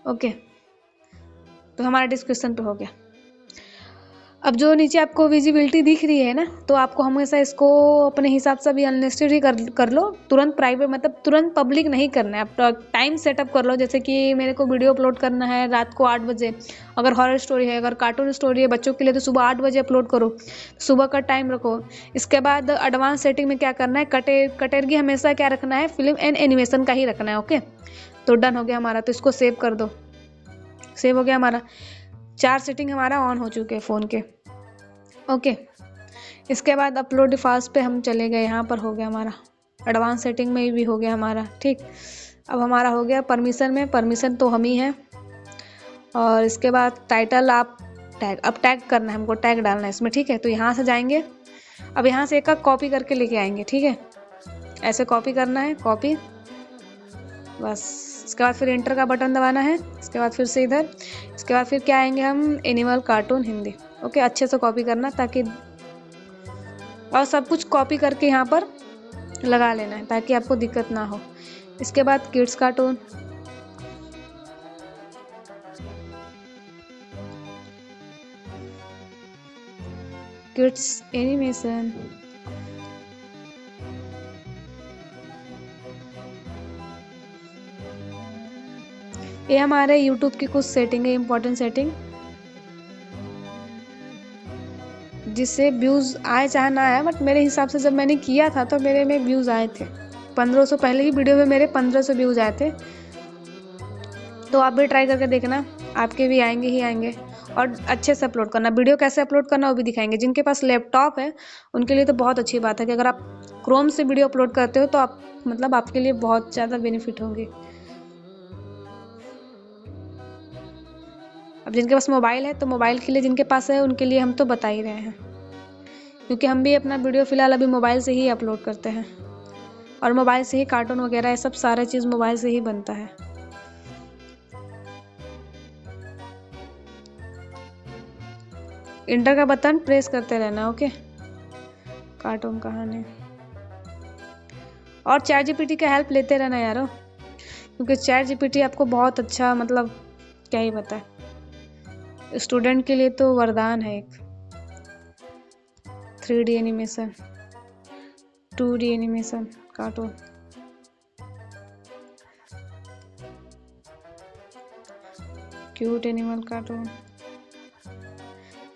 ओके, तो हमारा डिस्क्रिप्शन पे हो गया। अब जो नीचे आपको विजिबिलिटी दिख रही है ना, तो आपको हमेशा इसको अपने हिसाब से भी अनलिस्टेड कर लो, तुरंत प्राइवेट मतलब तुरंत पब्लिक नहीं करना है। आप टाइम सेटअप कर लो, जैसे कि मेरे को वीडियो अपलोड करना है रात को 8 बजे, अगर हॉरर स्टोरी है, अगर कार्टून स्टोरी है बच्चों के लिए तो सुबह 8 बजे अपलोड करो, सुबह का टाइम रखो। इसके बाद एडवांस सेटिंग में क्या करना है, कैटेगरी हमेशा क्या रखना है, फिल्म एंड एनिमेशन का ही रखना है। ओके, तो डन हो गया हमारा, तो इसको सेव कर दो। सेव हो गया हमारा, 4 सेटिंग हमारा ऑन हो चुके हैं फ़ोन के। ओके, इसके बाद अपलोड फास्ट पे हम चले गए, यहाँ पर हो गया हमारा एडवांस सेटिंग में भी हो गया हमारा। ठीक, अब हमारा हो गया परमिशन में, परमिशन तो हम ही हैं। और इसके बाद टाइटल आप टैग, अब टैग करना है हमको, टैग डालना है इसमें। ठीक है, तो यहाँ से जाएंगे, अब यहाँ से एक कॉपी करके लेके आएंगे। ठीक है, ऐसे कॉपी करना है, कॉपी बस। इसके बाद फिर एंटर का बटन दबाना है, इसके बाद फिर से इधर, इसके बाद फिर क्या आएंगे हम, एनिमल कार्टून हिंदी। ओके, अच्छे से कॉपी करना ताकि, और सब कुछ कॉपी करके यहाँ पर लगा लेना है ताकि आपको दिक्कत ना हो। इसके बाद किड्स कार्टून, किड्स एनिमेशन, ये हमारे YouTube की कुछ सेटिंग है, इम्पोर्टेंट सेटिंग, जिससे व्यूज़ आए चाहे ना आए, बट मेरे हिसाब से जब मैंने किया था तो मेरे में व्यूज़ आए थे 1500, पहले ही वीडियो में मेरे 1500 व्यूज़ आए थे। तो आप भी ट्राई करके देखना, आपके भी आएंगे ही आएंगे। और अच्छे से अपलोड करना, वीडियो कैसे अपलोड करना वो भी दिखाएंगे। जिनके पास लैपटॉप है उनके लिए तो बहुत अच्छी बात है कि अगर आप क्रोम से वीडियो अपलोड करते हो तो आप मतलब आपके लिए बहुत ज़्यादा बेनिफिट होंगे। अब जिनके पास मोबाइल है तो मोबाइल के लिए, जिनके पास है उनके लिए हम तो बता ही रहे हैं, क्योंकि हम भी अपना वीडियो फ़िलहाल अभी मोबाइल से ही अपलोड करते हैं और मोबाइल से ही कार्टून वगैरह सब सारा चीज़ मोबाइल से ही बनता है। इंटर का बटन प्रेस करते रहना। ओके, कार्टून कहानी, और चैट जीपीटी का हेल्प लेते रहना यारो, क्योंकि चैट जीपीटी आपको बहुत अच्छा, मतलब क्या ही बताए, स्टूडेंट के लिए तो वरदान है एक। 3D animation, 2D animation, cartoon, cute animal cartoon,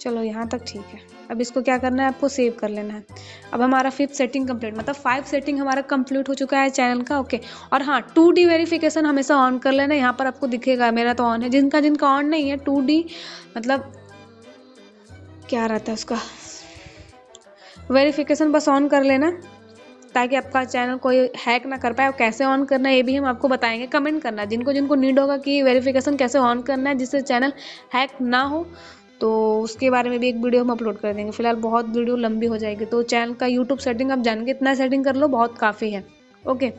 चलो यहाँ तक ठीक है। अब इसको क्या करना है, आपको सेव कर लेना है। अब हमारा 5th सेटिंग कंप्लीट, मतलब 5 सेटिंग हमारा कंप्लीट हो चुका है चैनल का। ओके, और हाँ, 2D वेरिफिकेशन हमेशा ऑन कर लेना, यहाँ पर आपको दिखेगा, मेरा तो ऑन है। जिनका ऑन नहीं है, 2D मतलब क्या रहता है उसका वेरिफिकेशन, बस ऑन कर लेना ताकि आपका चैनल कोई हैक ना कर पाए। और कैसे ऑन करना है ये भी हम आपको बताएंगे, कमेंट करना जिनको नीड होगा कि वेरिफिकेशन कैसे ऑन करना है जिससे चैनल हैक ना हो, तो उसके बारे में भी एक वीडियो हम अपलोड कर देंगे। फिलहाल बहुत वीडियो लंबी हो जाएगी, तो चैनल का यूट्यूब सेटिंग आप जान के इतना सेटिंग कर लो, बहुत काफ़ी है। ओके,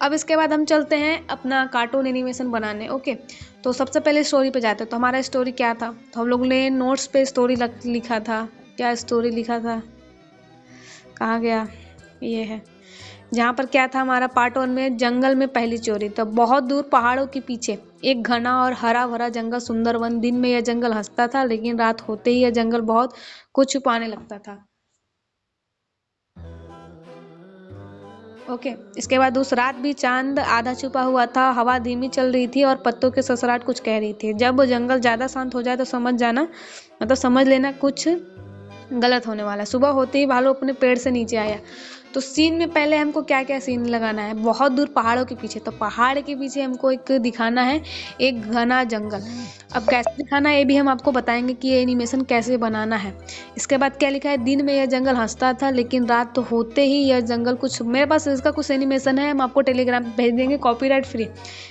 अब इसके बाद हम चलते हैं अपना कार्टून एनिमेशन बनाने। ओके, तो सबसे पहले स्टोरी पे जाते हैं। तो हमारा स्टोरी क्या था, तो हम लोग ने नोट्स पे स्टोरी लिखा था। क्या स्टोरी लिखा था, कहाँ गया, ये है जहाँ पर क्या था हमारा पार्ट 1 में, जंगल में पहली चोरी। तो बहुत दूर पहाड़ों के पीछे एक घना और हरा भरा जंगल, सुंदर वन। दिन में यह जंगल हंसता था, लेकिन रात होते ही यह जंगल बहुत कुछ छुपाने लगता था। ओके, इसके बाद उस रात भी चांद आधा छुपा हुआ था, हवा धीमी चल रही थी और पत्तों के ससराहट कुछ कह रही थी। जब जंगल ज़्यादा शांत हो जाए तो समझ लेना कुछ गलत होने वाला है। सुबह होते ही भालू अपने पेड़ से नीचे आया। तो सीन में पहले हमको क्या क्या सीन लगाना है, बहुत दूर पहाड़ों के पीछे, तो पहाड़ के पीछे हमको एक दिखाना है एक घना जंगल। अब कैसे दिखाना है ये भी हम आपको बताएंगे कि ये एनिमेशन कैसे बनाना है। इसके बाद क्या लिखा है, दिन में यह जंगल हंसता था लेकिन रात तो होते ही यह जंगल कुछ, मेरे पास इसका कुछ एनिमेशन है, हम आपको टेलीग्राम पे भेज देंगे, कॉपीराइट फ्री,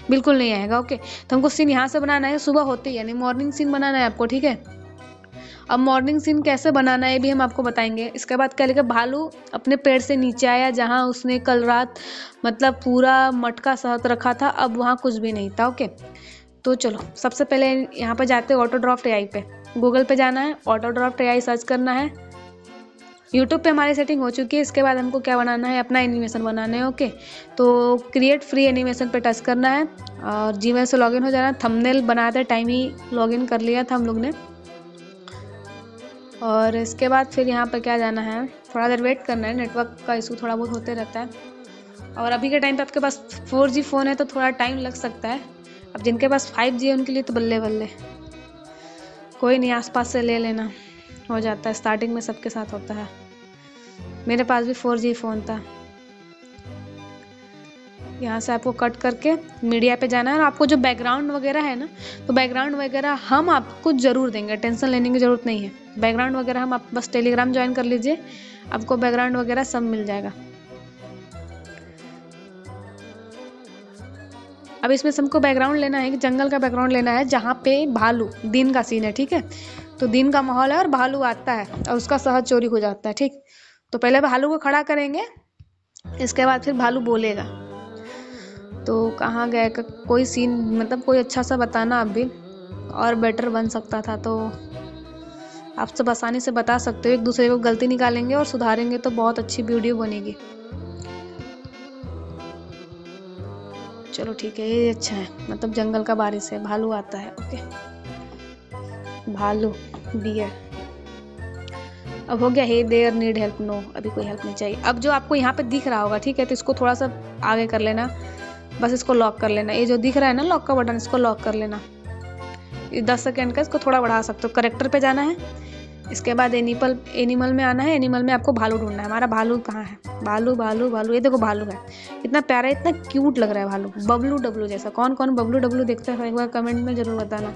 बिल्कुल नहीं आएगा। ओके, तो हमको सीन यहाँ से बनाना है, सुबह होते ही यानी मॉर्निंग सीन बनाना है आपको, ठीक है। अब मॉर्निंग सीन कैसे बनाना है ये भी हम आपको बताएंगे। इसके बाद क्या लिखा, भालू अपने पेड़ से नीचे आया जहां उसने कल रात मतलब पूरा मटका शहद रखा था, अब वहां कुछ भी नहीं था। ओके, तो चलो सबसे पहले यहाँ पे जाते हैं ऑटो ड्राफ्ट एआई पे, गूगल पे जाना है, ऑटो ड्राफ्ट एआई सर्च करना है। यूट्यूब पे हमारी सेटिंग हो चुकी है। इसके बाद हमको क्या बनाना है, अपना एनिमेशन बनाना है। ओके, तो क्रिएट फ्री एनिमेशन पे टच करना है और जीमेल से लॉगिन हो जाना है। थंबनेल बनाते टाइम ही लॉगिन कर लिया था हम लोग ने। और इसके बाद फिर यहाँ पर क्या जाना है, थोड़ा देर वेट करना है, नेटवर्क का इशू थोड़ा बहुत होते रहता है। और अभी के टाइम पे आपके पास 4G फ़ोन है तो थोड़ा टाइम लग सकता है। अब जिनके पास 5G है उनके लिए तो बल्ले बल्ले, कोई नहीं, आसपास से ले लेना, हो जाता है, स्टार्टिंग में सबके साथ होता है। मेरे पास भी 4G फ़ोन था। यहाँ से आपको कट करके मीडिया पे जाना है और आपको जो बैकग्राउंड वगैरह है ना, तो बैकग्राउंड वगैरह हम आपको ज़रूर देंगे, टेंशन लेने की ज़रूरत नहीं है। बैकग्राउंड वगैरह हम, आप बस टेलीग्राम ज्वाइन कर लीजिए, आपको बैकग्राउंड वगैरह सब मिल जाएगा। अब इसमें से हमको बैकग्राउंड लेना है कि जंगल का बैकग्राउंड लेना है जहाँ पे भालू, दिन का सीन है, ठीक है। तो दिन का माहौल है और भालू आता है और उसका शहद चोरी हो जाता है, ठीक। तो पहले भालू को खड़ा करेंगे, इसके बाद फिर भालू बोलेगा। तो कहाँ गए, कोई सीन मतलब कोई अच्छा सा बताना आप भी, और बेटर बन सकता था। तो आप सब आसानी से बता सकते हो, एक दूसरे को गलती निकालेंगे और सुधारेंगे तो बहुत अच्छी वीडियो बनेगी। चलो ठीक है, ये अच्छा है, मतलब जंगल का बारिश है, भालू आता है। ओके, भालू डियर। अब हो गया, hey there need help, no अभी कोई हेल्प नहीं चाहिए। अब जो आपको यहाँ पे दिख रहा होगा, ठीक है, तो इसको थोड़ा सा आगे कर लेना, बस इसको लॉक कर लेना। ये जो दिख रहा है ना लॉक का बटन, इसको लॉक कर लेना। 10 सेकेंड का, इसको थोड़ा बढ़ा सकते हो। करेक्टर पे जाना है, इसके बाद एनिमल में आना है। एनिमल में आपको भालू ढूंढना है। हमारा भालू कहाँ है, भालू भालू भालू, ये देखो भालू है, इतना प्यारा, इतना क्यूट लग रहा है भालू, बबलू डब्लू जैसा। कौन कौन बबलू डब्लू देखता है एक बार कमेंट में जरूर बताना।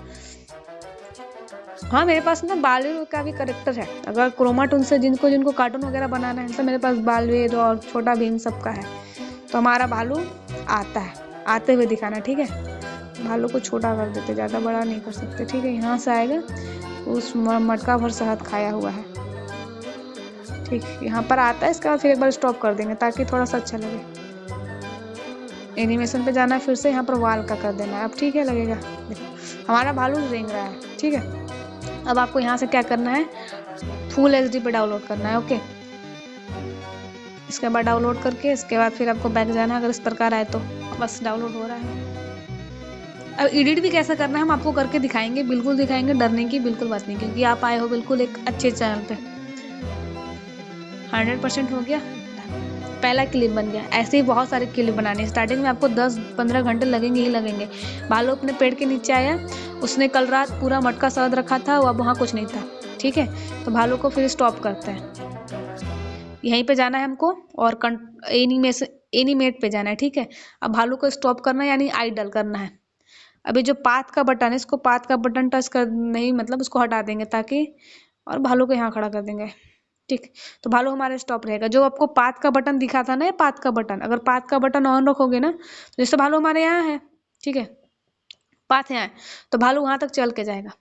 हाँ, मेरे पास ना बालवीर का भी करेक्टर है, अगर क्रोमाटून से जिनको कार्टून वगैरह बनाना है तो मेरे पास बालवीर और छोटा भीम सबका है। तो हमारा भालू आता है, आते हुए दिखाना, ठीक है। भालू को छोटा कर देते, ज़्यादा बड़ा नहीं कर सकते, ठीक है। यहाँ से आएगा, उस मटका भर शहद खाया हुआ है, ठीक। यहाँ पर आता है, इसके बाद फिर एक बार स्टॉप कर देंगे ताकि थोड़ा सा अच्छा लगे। एनिमेशन पे जाना है, फिर से यहाँ पर वाल का कर देना है। अब ठीक है, लगेगा। देखो हमारा भालू रेंग रहा है, ठीक है। अब आपको यहाँ से क्या करना है, फुल HD पे डाउनलोड करना है। ओके, इसके बाद डाउनलोड करके इसके बाद फिर आपको बैक जाना है, अगर इस प्रकार आए तो बस डाउनलोड हो रहा है। अब एडिट भी कैसे करना है हम आपको करके दिखाएंगे, बिल्कुल दिखाएंगे, डरने की बिल्कुल बात नहीं, क्योंकि आप आए हो बिल्कुल एक अच्छे चैनल पे। 100% हो गया, पहला क्लिप बन गया। ऐसे ही बहुत सारे क्लिप बनाने, स्टार्टिंग में आपको 10-15 घंटे लगेंगे ही लगेंगे। भालू अपने पेड़ के नीचे आया, उसने कल रात पूरा मटका शहद रखा था, अब वहाँ कुछ नहीं था, ठीक है। तो भालू को फिर स्टॉप करते हैं, यहीं पे जाना है हमको और एनिमेट पे जाना है, ठीक है। अब भालू को स्टॉप करना है, यानी आइडल करना है। अभी जो पाथ का बटन है, इसको पाथ का बटन टच कर नहीं, मतलब उसको हटा देंगे ताकि, और भालू को यहाँ खड़ा कर देंगे, ठीक। तो भालू हमारे स्टॉप रहेगा। जो आपको पाथ का बटन दिखा था ना, ये पाथ का बटन, अगर पाथ का बटन ऑन रखोगे ना, तो जैसे भालू हमारे यहाँ है, ठीक है, पाथ यहाँ है, तो भालू वहाँ तक चल के जाएगा।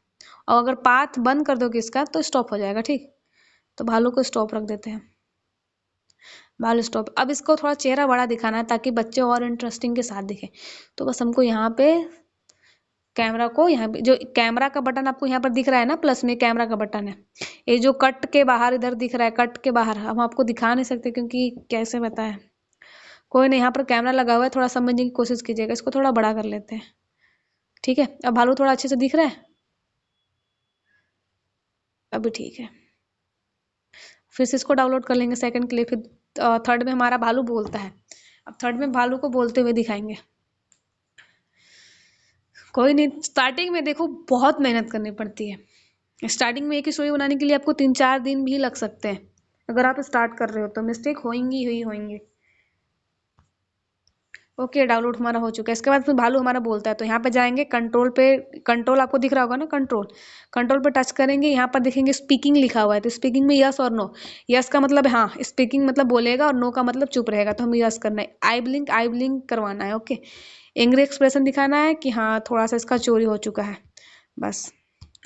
और अगर पाथ बंद कर दोगे इसका तो स्टॉप हो जाएगा, ठीक। तो भालू को स्टॉप रख देते हैं, भालू स्टॉप। अब इसको थोड़ा चेहरा बड़ा दिखाना है ताकि बच्चे और इंटरेस्टिंग के साथ दिखे। तो बस हमको यहाँ पे कैमरा को, यहाँ पे जो कैमरा का बटन आपको यहाँ पर दिख रहा है ना, प्लस में कैमरा का बटन है, ये जो कट के बाहर इधर दिख रहा है, कट के बाहर हम आपको दिखा नहीं सकते क्योंकि कैसे बताएं, कोई नहीं, यहाँ पर कैमरा लगा हुआ है, थोड़ा समझने की कोशिश कीजिएगा। इसको थोड़ा बड़ा कर लेते हैं, ठीक है। अब भालू थोड़ा अच्छे से दिख रहा है, अभी ठीक है। फिर से इसको डाउनलोड कर लेंगे सेकंड के लिए। फिर थर्ड में हमारा भालू बोलता है, अब थर्ड में भालू को बोलते हुए दिखाएंगे। कोई नहीं, स्टार्टिंग में देखो बहुत मेहनत करनी पड़ती है। स्टार्टिंग में एक ही स्टोरी बनाने के लिए आपको 3-4 दिन भी लग सकते हैं, अगर आप स्टार्ट कर रहे हो तो मिस्टेक होंगी ही होंगी। ओके, डाउनलोड हमारा हो चुका है। इसके बाद फिर भालू हमारा बोलता है, तो यहाँ पे जाएंगे कंट्रोल पे, कंट्रोल आपको दिख रहा होगा ना, कंट्रोल, कंट्रोल पे टच करेंगे। यहाँ पर देखेंगे स्पीकिंग लिखा हुआ है, तो स्पीकिंग में यस और नो। यस का मतलब हाँ, स्पीकिंग मतलब बोलेगा, और नो का मतलब चुप रहेगा, तो हमें यस करना है। आई ब्लिंक करवाना है। ओके, एंग्री एक्सप्रेशन दिखाना है कि हाँ थोड़ा सा इसका चोरी हो चुका है, बस।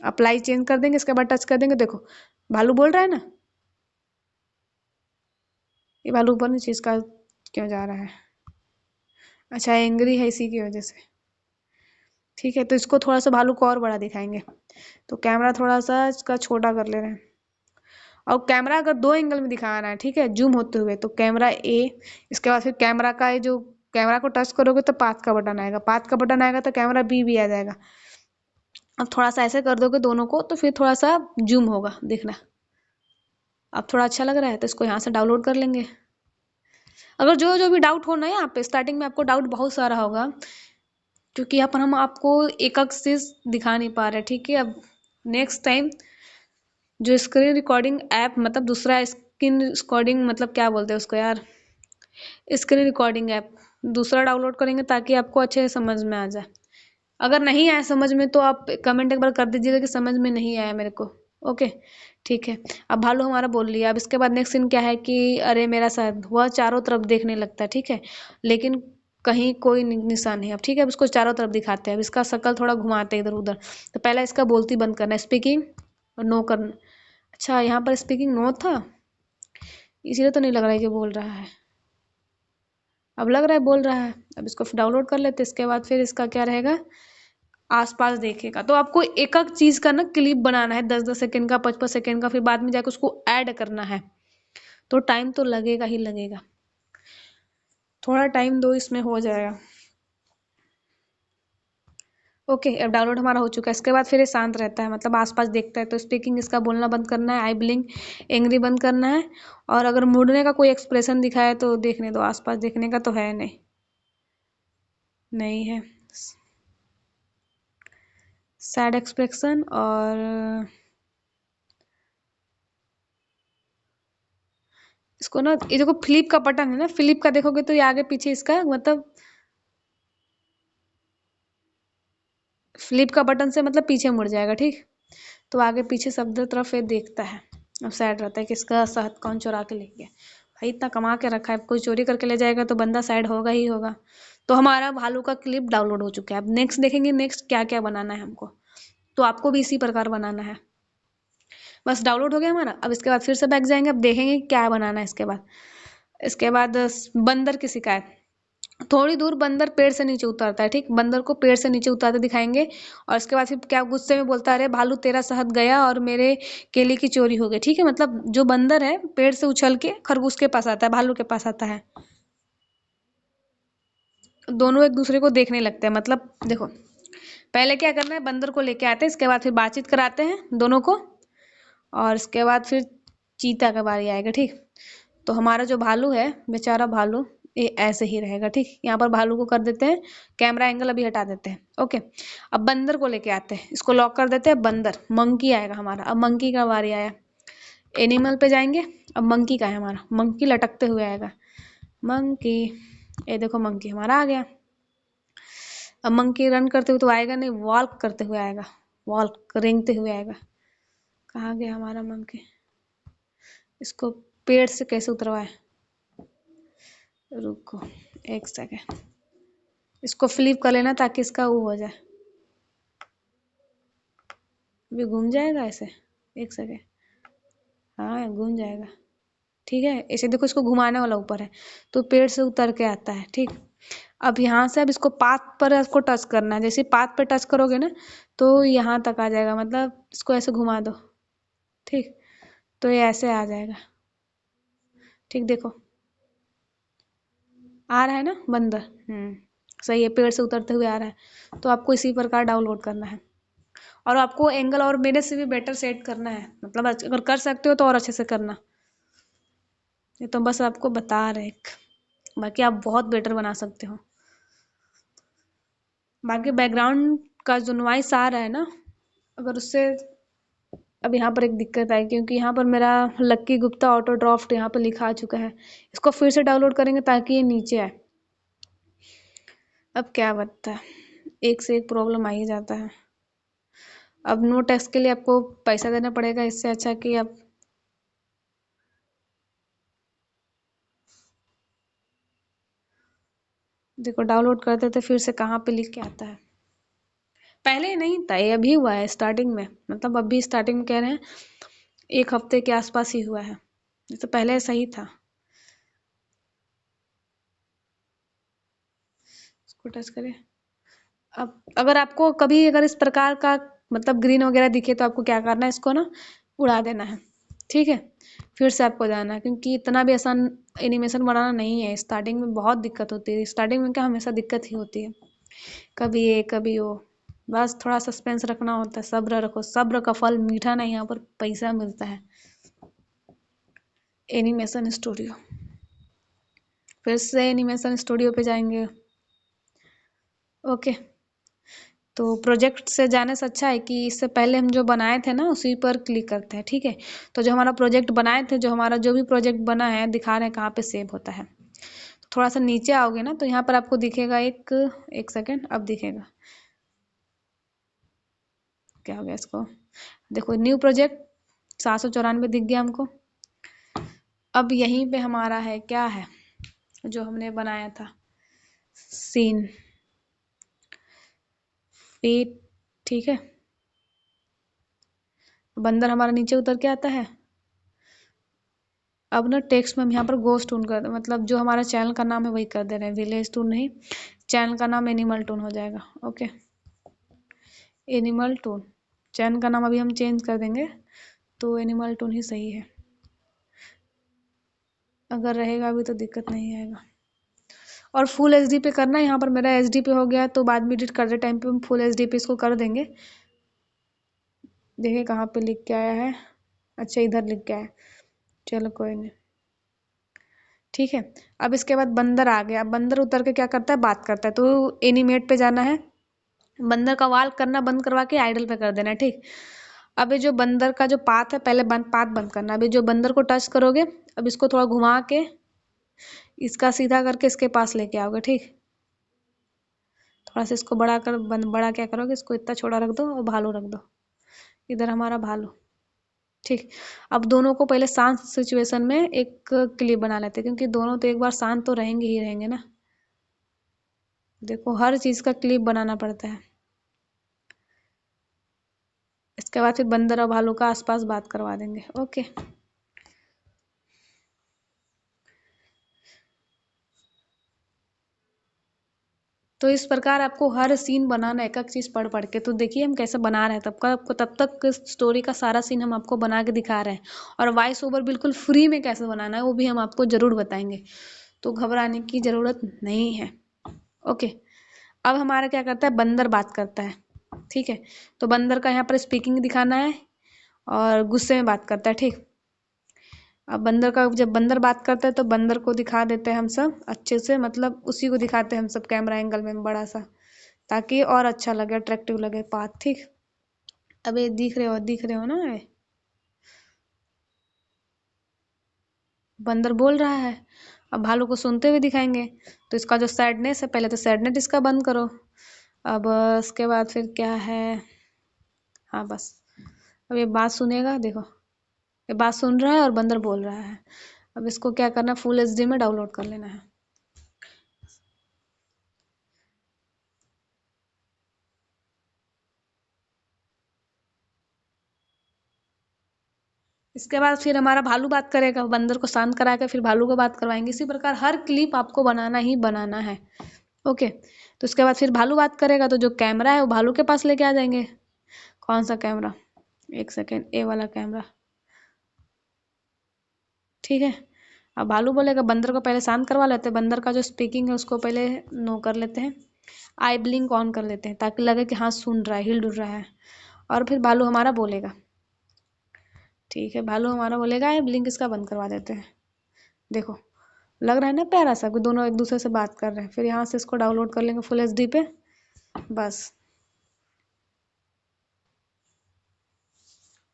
अप्लाई चेंज कर देंगे, इसके बाद टच कर देंगे। देखो भालू बोल रहा है ना, ये भालू ऊपर नीचे इसका क्यों जा रहा है? अच्छा, एंग्री है इसी की वजह से। ठीक है, तो इसको थोड़ा सा भालू को और बड़ा दिखाएंगे, तो कैमरा थोड़ा सा इसका छोटा कर ले रहे हैं। और कैमरा अगर 2 एंगल में दिखाना है, ठीक है, जूम होते हुए, तो कैमरा ए, इसके बाद फिर कैमरा का ये जो कैमरा को टच करोगे तो पाथ का बटन आएगा, पाथ का बटन आएगा तो कैमरा बी भी आ जाएगा। अब थोड़ा सा ऐसे कर दोगे दोनों को, तो फिर थोड़ा सा जूम होगा, देखना। अब थोड़ा अच्छा लग रहा है, तो इसको यहाँ से डाउनलोड कर लेंगे। अगर जो जो भी डाउट हो ना, यहाँ पे स्टार्टिंग में आपको डाउट बहुत सारा होगा, क्योंकि यहाँ पर हम आपको एक एक चीज दिखा नहीं पा रहे, ठीक है। अब नेक्स्ट टाइम जो स्क्रीन रिकॉर्डिंग ऐप, मतलब दूसरा स्क्रीन रिकॉर्डिंग, मतलब क्या बोलते हैं उसको यार, स्क्रीन रिकॉर्डिंग ऐप दूसरा डाउनलोड करेंगे, ताकि आपको अच्छे से समझ में आ जाए। अगर नहीं आया समझ में, तो आप कमेंट एक बार कर दीजिएगा कि समझ में नहीं आया मेरे को। ओके, ठीक है। अब भालू हमारा बोल लिया। अब इसके बाद नेक्स्ट सीन क्या है कि अरे मेरा सर, वह चारों तरफ देखने लगता है, ठीक है, लेकिन कहीं कोई निशान नहीं। अब ठीक है, अब इसको चारों तरफ दिखाते हैं। अब इसका शक्ल थोड़ा घुमाते हैं इधर उधर। तो पहले इसका बोलती बंद करना है, स्पीकिंग और नो करना। अच्छा, यहाँ पर स्पीकिंग नो था, इसीलिए तो नहीं लग रहा है कि बोल रहा है। अब लग रहा है बोल रहा है। अब इसको डाउनलोड कर लेते, इसके बाद फिर इसका क्या रहेगा, आसपास देखेगा। तो आपको एक एक चीज का ना क्लिप बनाना है, 10-10 सेकंड का, 5-5 सेकंड का, फिर बाद में जाकर उसको ऐड करना है। तो टाइम तो लगेगा ही लगेगा, थोड़ा टाइम दो, इसमें हो जाएगा। ओके, अब डाउनलोड हमारा हो चुका है। इसके बाद फिर ये शांत रहता है, मतलब आसपास देखता है। तो स्पीकिंग इसका बोलना बंद करना है, आई ब्लिंक एंग्री बंद करना है, और अगर मुड़ने का कोई एक्सप्रेशन दिखाए तो देखने दो, आसपास देखने का तो है नहीं, नहीं है। सैड एक्सप्रेशन, और इसको ना, ये देखो फ्लिप का बटन है ना, फ्लिप का देखोगे तो ये आगे पीछे इसका मतलब, फ्लिप का बटन से मतलब पीछे मुड़ जाएगा, ठीक। तो आगे पीछे सब तरफ ये देखता है। अब साइड रहता है कि इसका शहद कौन चुरा के ले गया। भाई इतना कमा के रखा है, कोई चोरी करके ले जाएगा तो बंदा साइड होगा ही होगा। तो हमारा भालू का क्लिप डाउनलोड हो चुका है। अब नेक्स्ट देखेंगे, नेक्स्ट क्या क्या बनाना है हमको। तो आपको भी इसी प्रकार बनाना है। बस डाउनलोड हो गया हमारा। अब इसके बाद फिर से बैक जाएंगे, अब देखेंगे क्या बनाना है। इसके बाद बंदर की शिकायत। थोड़ी दूर बंदर पेड़ से नीचे उतरता है, ठीक, बंदर को पेड़ से नीचे उतारते दिखाएंगे। और इसके बाद फिर क्या गुस्से में बोलता है, अरे भालू तेरा शहद गया और मेरे केले की चोरी हो गई, ठीक है। मतलब जो बंदर है पेड़ से उछल के खरगोश के पास आता है, भालू के पास आता है। दोनों एक दूसरे को देखने लगते हैं। मतलब देखो, पहले क्या करना है, बंदर को लेके आते हैं, इसके बाद फिर बातचीत कराते हैं दोनों को, और इसके बाद फिर चीता का बारी आएगा, ठीक। तो हमारा जो भालू है, बेचारा भालू, ये ऐसे ही रहेगा, ठीक। यहाँ पर भालू को कर देते हैं, कैमरा एंगल अभी हटा देते हैं। ओके, अब बंदर को लेके आते हैं, इसको लॉक कर देते हैं। बंदर, मंकी आएगा हमारा। अब मंकी का बारी आया, एनिमल पे जाएंगे। अब मंकी का है हमारा, मंकी लटकते हुए आएगा, मंकी। ये देखो मंकी हमारा आ गया। अब मंकी रन करते हुए तो आएगा नहीं, वॉल्क करते हुए आएगा, वॉल्क रेंगते हुए आएगा। कहाँ गया हमारा मंकी? इसको पेड़ से कैसे उतरवाए, रुको एक सेकेंड, इसको फ्लिप कर लेना ताकि इसका वो हो जाए। अभी घूम जाएगा ऐसे, एक सेकेंड, हाँ घूम जाएगा, ठीक है। ऐसे देखो, इसको घुमाने वाला ऊपर है, तो पेड़ से उतर के आता है, ठीक। अब यहाँ से अब इसको पाथ पर इसको टच करना है। जैसे पाथ पे टच करोगे ना, तो यहाँ तक आ जाएगा, मतलब इसको ऐसे घुमा दो, ठीक, तो ये ऐसे आ जाएगा, ठीक। देखो आ रहा है ना बंदर, सही है, पेड़ से उतरते हुए आ रहा है। तो आपको इसी प्रकार डाउनलोड करना है, और आपको एंगल और मेरे से भी बेटर सेट करना है। मतलब अगर कर सकते हो तो और अच्छे से करना। ये तो बस आपको बता रहे, बाकी आप बहुत बेटर बना सकते हो। बाकी बैकग्राउंड का जो नॉइस आ रहा है ना, अगर उससे अब यहाँ पर एक दिक्कत आई क्योंकि यहाँ पर मेरा लक्की गुप्ता ऑटो ड्राफ्ट यहाँ पर लिखा आ चुका है। इसको फिर से डाउनलोड करेंगे ताकि ये नीचे आए। अब क्या बनता है, एक से एक प्रॉब्लम आ ही जाता है। अब नो टैक्स के लिए आपको पैसा देना पड़ेगा, इससे अच्छा कि आप देखो डाउनलोड करते थे फिर से कहाँ पे लिख के आता है। पहले नहीं था, ये अभी हुआ है स्टार्टिंग में, मतलब अभी स्टार्टिंग में कह रहे हैं 1 हफ्ते के आसपास ही हुआ है, तो पहले सही था। इसको टच करें। अब अगर आपको कभी अगर इस प्रकार का मतलब ग्रीन वगैरह दिखे तो आपको क्या करना है, इसको ना उड़ा देना है, ठीक है। फिर से आपको जाना है क्योंकि इतना भी आसान एनिमेशन बनाना नहीं है। स्टार्टिंग में बहुत दिक्कत होती है, स्टार्टिंग में क्या हमेशा दिक्कत ही होती है, कभी ये कभी वो। बस थोड़ा सस्पेंस रखना होता है, सब्र रखो, सब्र का फल मीठा नहीं, यहाँ पर पैसा मिलता है। एनिमेशन स्टूडियो, फिर से एनिमेशन स्टूडियो पे जाएंगे। ओके, तो प्रोजेक्ट से जाने से अच्छा है कि इससे पहले हम जो बनाए थे ना उसी पर क्लिक करते हैं, ठीक है। तो जो हमारा प्रोजेक्ट बनाए थे, जो हमारा जो भी प्रोजेक्ट बना है दिखा रहे हैं कहाँ पे सेव होता है। तो थोड़ा सा नीचे आओगे ना तो यहाँ पर आपको दिखेगा एक सेकेंड, अब दिखेगा क्या हो गया इसको, देखो न्यू प्रोजेक्ट 794 दिख गया हमको। अब यहीं पे हमारा है, क्या है जो हमने बनाया था, सीन फीट, ठीक है। बंदर हमारा नीचे उतर के आता है। अब ना टेक्स्ट में हम यहाँ पर गोस्ट टून कर, मतलब जो हमारा चैनल का नाम है वही कर दे रहे हैं, विलेज टून नहीं, चैनल का नाम एनिमल टून हो जाएगा। ओके, एनिमल टून, चैनल का नाम अभी हम चेंज कर देंगे तो एनिमल टून ही सही है। अगर रहेगा अभी तो दिक्कत नहीं आएगा। और फुल एचडी पे करना है, यहाँ पर मेरा एचडी पे हो गया तो बाद में एडिट करते टाइम पे हम फुल एचडी पे इसको कर देंगे। देखिए कहाँ पे लिख के आया है, अच्छा इधर लिख के आया, चलो कोई नहीं, ठीक है। अब इसके बाद बंदर आ गया। बंदर उतर के क्या करता है, बात करता है, तो एनिमेट पे जाना है, बंदर का वाल करना बंद करवा के आइडल पे कर देना है, ठीक। अभी जो बंदर का जो पाथ है पहले पाथ बंद करना। अभी जो बंदर को टच करोगे, अब इसको थोड़ा घुमा के इसका सीधा करके इसके पास लेके आओगे, ठीक। थोड़ा सा इसको बड़ा कर, बड़ा क्या करोगे, इसको इतना छोटा रख दो और भालू रख दो, इधर हमारा भालू, ठीक। अब दोनों को पहले शांत सिचुएशन में एक क्लिप बना लेते हैं क्योंकि दोनों तो एक बार शांत तो रहेंगे ही रहेंगे ना। देखो हर चीज का क्लिप बनाना पड़ता है। इसके बाद फिर बंदर और भालू का आसपास बात करवा देंगे। ओके, तो इस प्रकार आपको हर सीन बनाना है, एक एक चीज़ पढ़ पढ़ के। तो देखिए हम कैसे बना रहे हैं, तब तक स्टोरी का सारा सीन हम आपको बना के दिखा रहे हैं। और वॉइस ओवर बिल्कुल फ्री में कैसे बनाना है वो भी हम आपको ज़रूर बताएंगे, तो घबराने की ज़रूरत नहीं है। ओके, अब हमारा क्या करता है, बंदर बात करता है, ठीक है। तो बंदर का यहाँ पर स्पीकिंग दिखाना है और गुस्से में बात करता है, ठीक। अब बंदर का, जब बंदर बात करता है तो बंदर को दिखा देते हैं हम सब अच्छे से, मतलब उसी को दिखाते हैं हम सब कैमरा एंगल में बड़ा सा, ताकि और अच्छा लगे, अट्रैक्टिव लगे पाथ, ठीक। अब ये दिख रहे हो ना, ये बंदर बोल रहा है। अब भालू को सुनते हुए दिखाएंगे, तो इसका जो सैडनेस है, पहले तो सैडनेस इसका बंद करो। अब उसके बाद फिर क्या है, हाँ बस, अब ये बात सुनेगा, देखो ये बात सुन रहा है और बंदर बोल रहा है। अब इसको क्या करना, फुल एचडी में डाउनलोड कर लेना है। इसके बाद फिर हमारा भालू बात करेगा, बंदर को शांत करा के फिर भालू को बात करवाएंगे। इसी प्रकार हर क्लिप आपको बनाना ही बनाना है। ओके, तो उसके बाद फिर भालू बात करेगा तो जो कैमरा है वो भालू के पास लेके आ जाएंगे। कौन सा कैमरा, एक सेकेंड, ए वाला कैमरा, ठीक है। अब भालू बोलेगा, बंदर को पहले शांत करवा लेते हैं, बंदर का जो स्पीकिंग है उसको पहले नो कर लेते हैं, आई ब्लिंक ऑन कर लेते हैं ताकि लगे कि हाँ सुन रहा है, हिल डुल रहा है। और फिर भालू हमारा बोलेगा, ठीक है। भालू हमारा बोलेगा, आई ब्लिंक इसका बंद करवा देते हैं। देखो लग रहा है ना प्यारा सा कि दोनों एक दूसरे से बात कर रहे हैं। फिर यहाँ से इसको डाउनलोड कर लेंगे फुल एचडी पे, बस।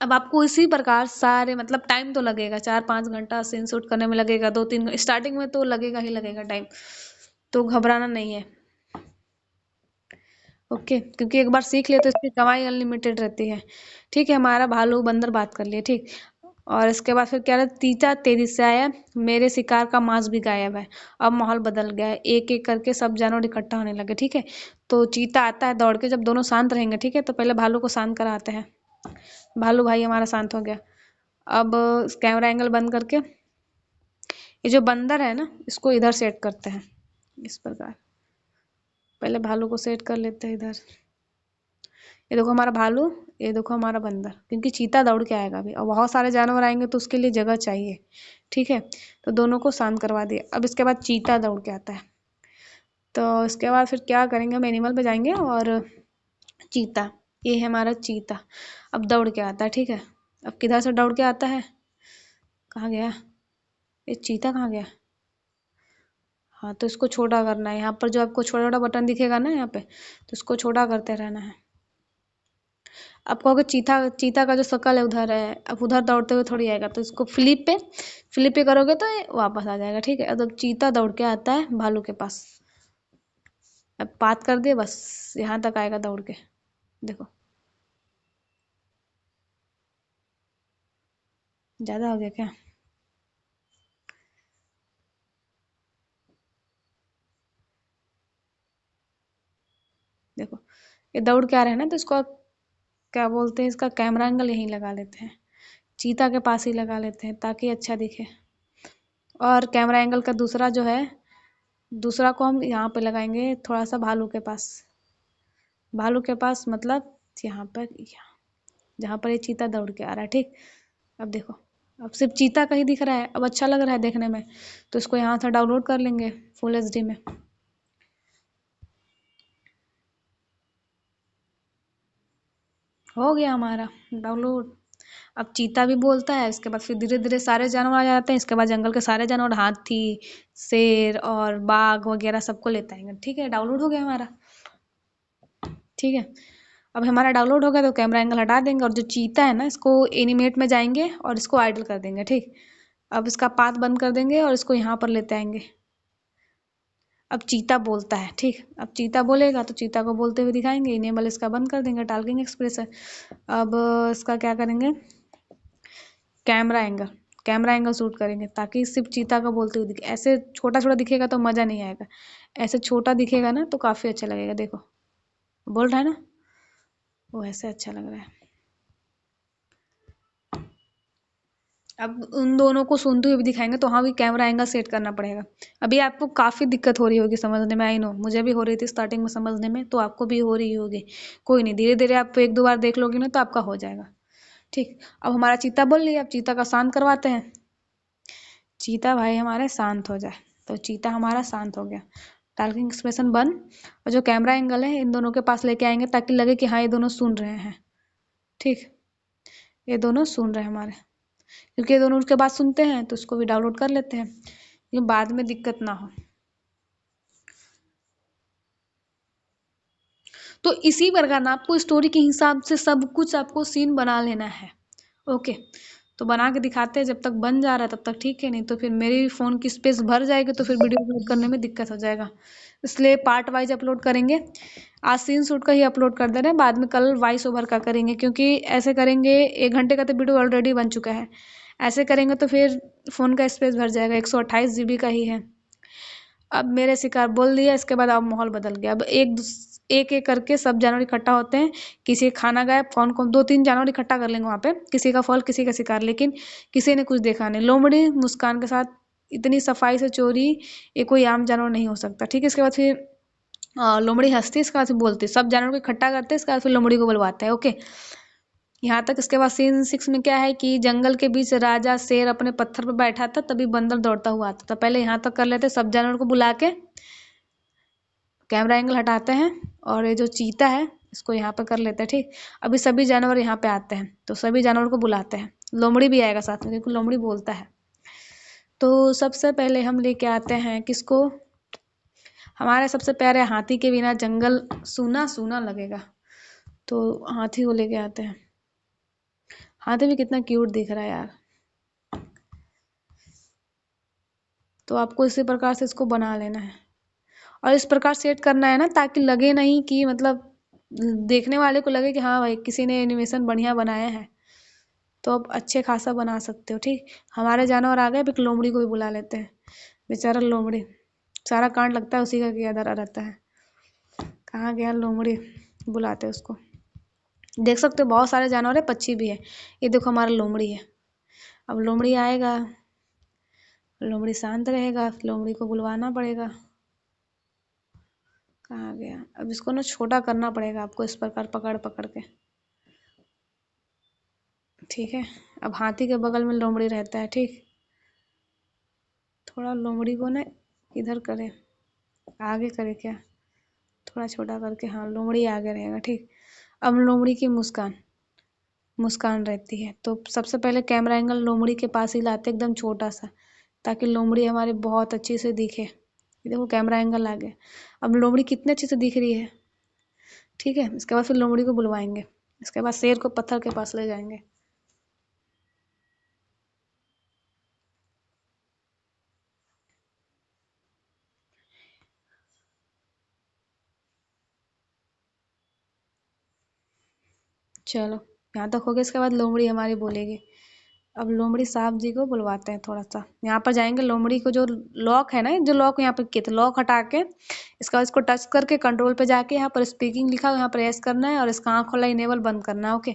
अब आपको इसी प्रकार सारे मतलब टाइम तो लगेगा, 4-5 घंटा सीन शूट करने में लगेगा, 2-3 स्टार्टिंग में तो लगेगा ही लगेगा टाइम, तो घबराना नहीं है। ओके, क्योंकि एक बार सीख लिए तो इसकी कमाई अनलिमिटेड रहती है। ठीक है, हमारा भालू बंदर बात कर लिए, ठीक। और इसके बाद फिर क्या रहा, चीता तेजी से आया, मेरे शिकार का मांस भी गायब है। अब माहौल बदल गया है, एक एक करके सब जानवर इकट्ठा होने लगे। ठीक है, तो चीता आता है दौड़ के, जब दोनों शांत रहेंगे, ठीक है, तो पहले भालू को शांत कराते हैं। भालू भाई हमारा शांत हो गया। अब कैमरा एंगल बंद करके ये जो बंदर है ना, इसको इधर सेट करते हैं इस प्रकार। पहले भालू को सेट कर लेते हैं इधर। ये देखो हमारा भालू, ये देखो हमारा बंदर, क्योंकि चीता दौड़ के आएगा अभी और बहुत सारे जानवर आएंगे तो उसके लिए जगह चाहिए। ठीक है, तो दोनों को शांत करवा दिया। अब इसके बाद चीता दौड़ के आता है, तो इसके बाद फिर क्या करेंगे, हम एनिमल पे जाएंगे और चीता, ये है हमारा चीता, अब दौड़ के आता है। ठीक है, अब किधर से दौड़ के आता है, कहाँ गया ये चीता, कहाँ गया। हाँ, तो इसको छोटा करना है, यहाँ पर जो आपको छोटा छोटा बटन दिखेगा ना यहाँ पे, तो इसको छोटा करते रहना है। आप कहोगे चीता चीता का जो शकल है उधर है, अब उधर दौड़ते हुए थोड़ी आएगा, तो इसको फ्लिप पे करोगे तो ये वापस आ जाएगा। ठीक है, अब चीता दौड़ के आता है भालू के पास, अब बात कर दिए, बस यहाँ तक आएगा दौड़ के। देखो ज्यादा हो गया क्या, देखो ये दौड़ के आ रहे हैं ना, तो इसको क्या बोलते हैं, इसका कैमरा एंगल यहीं लगा लेते हैं, चीता के पास ही लगा लेते हैं ताकि अच्छा दिखे। और कैमरा एंगल का दूसरा जो है, दूसरा को हम यहाँ पे लगाएंगे थोड़ा सा भालू के पास, भालू के पास मतलब यहाँ पर, जहाँ पर ये चीता दौड़ के आ रहा है। ठीक, अब देखो, अब सिर्फ चीता का ही दिख रहा है, अब अच्छा लग रहा है देखने में, तो इसको यहाँ से डाउनलोड कर लेंगे फुल HD में। हो गया हमारा डाउनलोड। अब चीता भी बोलता है, इसके बाद फिर धीरे धीरे सारे जानवर आ जाते हैं, इसके बाद जंगल के सारे जानवर, हाथी, शेर और बाघ वगैरह सबको लेते आएंगे। ठीक है, डाउनलोड हो गया हमारा। ठीक है, अब हमारा डाउनलोड हो गया, तो कैमरा एंगल हटा देंगे और जो चीता है ना, इसको एनिमेट में जाएंगे और इसको आइडल कर देंगे। ठीक, अब इसका पाथ बंद कर देंगे और इसको यहाँ पर लेते आएंगे। अब चीता बोलता है, ठीक, अब चीता बोलेगा तो चीता को बोलते हुए दिखाएंगे, इनेबल इसका बंद कर देंगे, टारगेटिंग एक्सप्रेशन। अब इसका क्या करेंगे, कैमरा एंगल शूट करेंगे ताकि सिर्फ चीता का बोलते हुए दिखे। ऐसे छोटा छोटा दिखेगा तो मज़ा नहीं आएगा, ऐसे छोटा दिखेगा ना तो काफ़ी अच्छा लगेगा। देखो बोल रहा है ना, वो ऐसे अच्छा लग रहा है। अब उन दोनों को सुनते हुए भी दिखाएंगे, तो हाँ भी कैमरा एंगल सेट करना पड़ेगा। अभी आपको काफ़ी दिक्कत हो रही होगी समझने में, आई नो, मुझे भी हो रही थी स्टार्टिंग में समझने में, तो आपको भी हो रही होगी। कोई नहीं, धीरे धीरे आप 1-2 बार देख लोगे ना तो आपका हो जाएगा। ठीक, अब हमारा चीता बोल लिया, अब चीता का शांत करवाते हैं। चीता भाई हमारे शांत हो जाए, तो चीता हमारा शांत हो गया, टारगेटिंग एक्सप्रेशन बंद। और जो कैमरा एंगल है इन दोनों के पास लेके आएंगे ताकि लगे कि हाँ ये दोनों सुन रहे हैं। ठीक, ये दोनों सुन रहे हैं हमारे, क्योंकि ये दोनों उसके बात सुनते हैं, तो उसको भी डाउनलोड कर लेते हैं, ये बाद में दिक्कत ना हो। तो इसी प्रकार ना आपको स्टोरी के हिसाब से सब कुछ आपको सीन बना लेना है। ओके, तो बना के दिखाते हैं, जब तक बन जा रहा है तब तक ठीक है, नहीं तो फिर मेरी फ़ोन की स्पेस भर जाएगी तो फिर वीडियो अपलोड करने में दिक्कत हो जाएगा, इसलिए पार्ट वाइज अपलोड करेंगे। आज सीन शूट का ही अपलोड कर दे रहे हैं, बाद में कल वॉइस ओवर का करेंगे, क्योंकि ऐसे करेंगे 1 घंटे का तो वीडियो ऑलरेडी बन चुका है, ऐसे करेंगे तो फिर फ़ोन का स्पेस भर जाएगा, 128 GB का ही है। अब मेरे शिकार बोल दिया, इसके बाद अब माहौल बदल गया। अब एक एक करके सब जानवर इकट्ठा होते हैं, किसी का खाना गायब, कौन कौन 2-3 जानवर इकट्ठा कर लेंगे वहाँ पे, किसी का फल किसी का शिकार, लेकिन किसी ने कुछ देखा नहीं। लोमड़ी मुस्कान के साथ इतनी सफाई से चोरी, ये कोई आम जानवर नहीं हो सकता। ठीक है, इसके बाद फिर लोमड़ी हंसती, इसके बाद फिर बोलती, सब जानवर को इकट्ठा करते हैं, इसके बाद फिर लोमड़ी को बुलवाता है। ओके, यहाँ तक। इसके बाद सीन 6 में क्या है कि जंगल के बीच राजा शेर अपने पत्थर पर बैठा था, तभी बंदर दौड़ता हुआ आता था। पहले यहाँ तक कर लेते, सब जानवर को बुला के कैमरा एंगल हटाते हैं, और ये जो चीता है इसको यहाँ पे कर लेते हैं। ठीक, अभी सभी जानवर यहाँ पे आते हैं, तो सभी जानवर को बुलाते हैं, लोमड़ी भी आएगा साथ में क्योंकि लोमड़ी बोलता है। तो सबसे पहले हम लेके आते हैं किसको, हमारे सबसे प्यारे हाथी के बिना जंगल सूना सूना लगेगा, तो हाथी को लेके आते हैं। हाथी भी कितना क्यूट दिख रहा है यार। तो आपको इसी प्रकार से इसको बना लेना है और इस प्रकार सेट करना है ना, ताकि लगे नहीं कि मतलब देखने वाले को लगे कि हाँ भाई किसी ने एनिमेशन बढ़िया बनाया है। तो अब अच्छे खासा बना सकते हो। ठीक, हमारे जानवर आ गए, अब एक लोमड़ी को भी बुला लेते हैं। बेचारा लोमड़ी, सारा कांड लगता है उसी का किया धरा रहता है। कहाँ गया लोमड़ी, बुलाते हैं उसको। देख सकते हो बहुत सारे जानवर है, पक्षी भी है। ये देखो हमारा लोमड़ी है। अब लोमड़ी आएगा, लोमड़ी शांत रहेगा, लोमड़ी को बुलवाना पड़ेगा। कहाँ गया, अब इसको ना छोटा करना पड़ेगा आपको इस प्रकार पकड़ पकड़ के। ठीक है, अब हाथी के बगल में लोमड़ी रहता है। ठीक, थोड़ा लोमड़ी को ना इधर करे, आगे करे क्या, थोड़ा छोटा करके। हाँ, लोमड़ी आगे रहेगा। ठीक, अब लोमड़ी की मुस्कान मुस्कान रहती है, तो सबसे पहले कैमरा एंगल लोमड़ी के पास ही लाते एकदम छोटा सा, ताकि लोमड़ी हमारे बहुत अच्छी से दिखे। ये देखो कैमरा एंगल आ गया। अब लोमड़ी कितने अच्छे से दिख रही है। ठीक है, इसके बाद फिर लोमड़ी को बुलवाएंगे। इसके बाद शेर को पत्थर के पास ले जाएंगे। चलो, यहाँ तक हो गया। इसके बाद लोमड़ी हमारी बोलेगी। अब लोमड़ी साहब जी को बुलवाते हैं। थोड़ा सा यहाँ पर जाएंगे, लोमड़ी को जो लॉक है ना, जो लॉक यहाँ पर किए थे, लॉक हटा के इसका इसको टच करके कंट्रोल पे जाके यहाँ पर स्पीकिंग लिखा है, यहाँ प्रेस करना है और इसका आँख वाला इनेबल बंद करना है। ओके,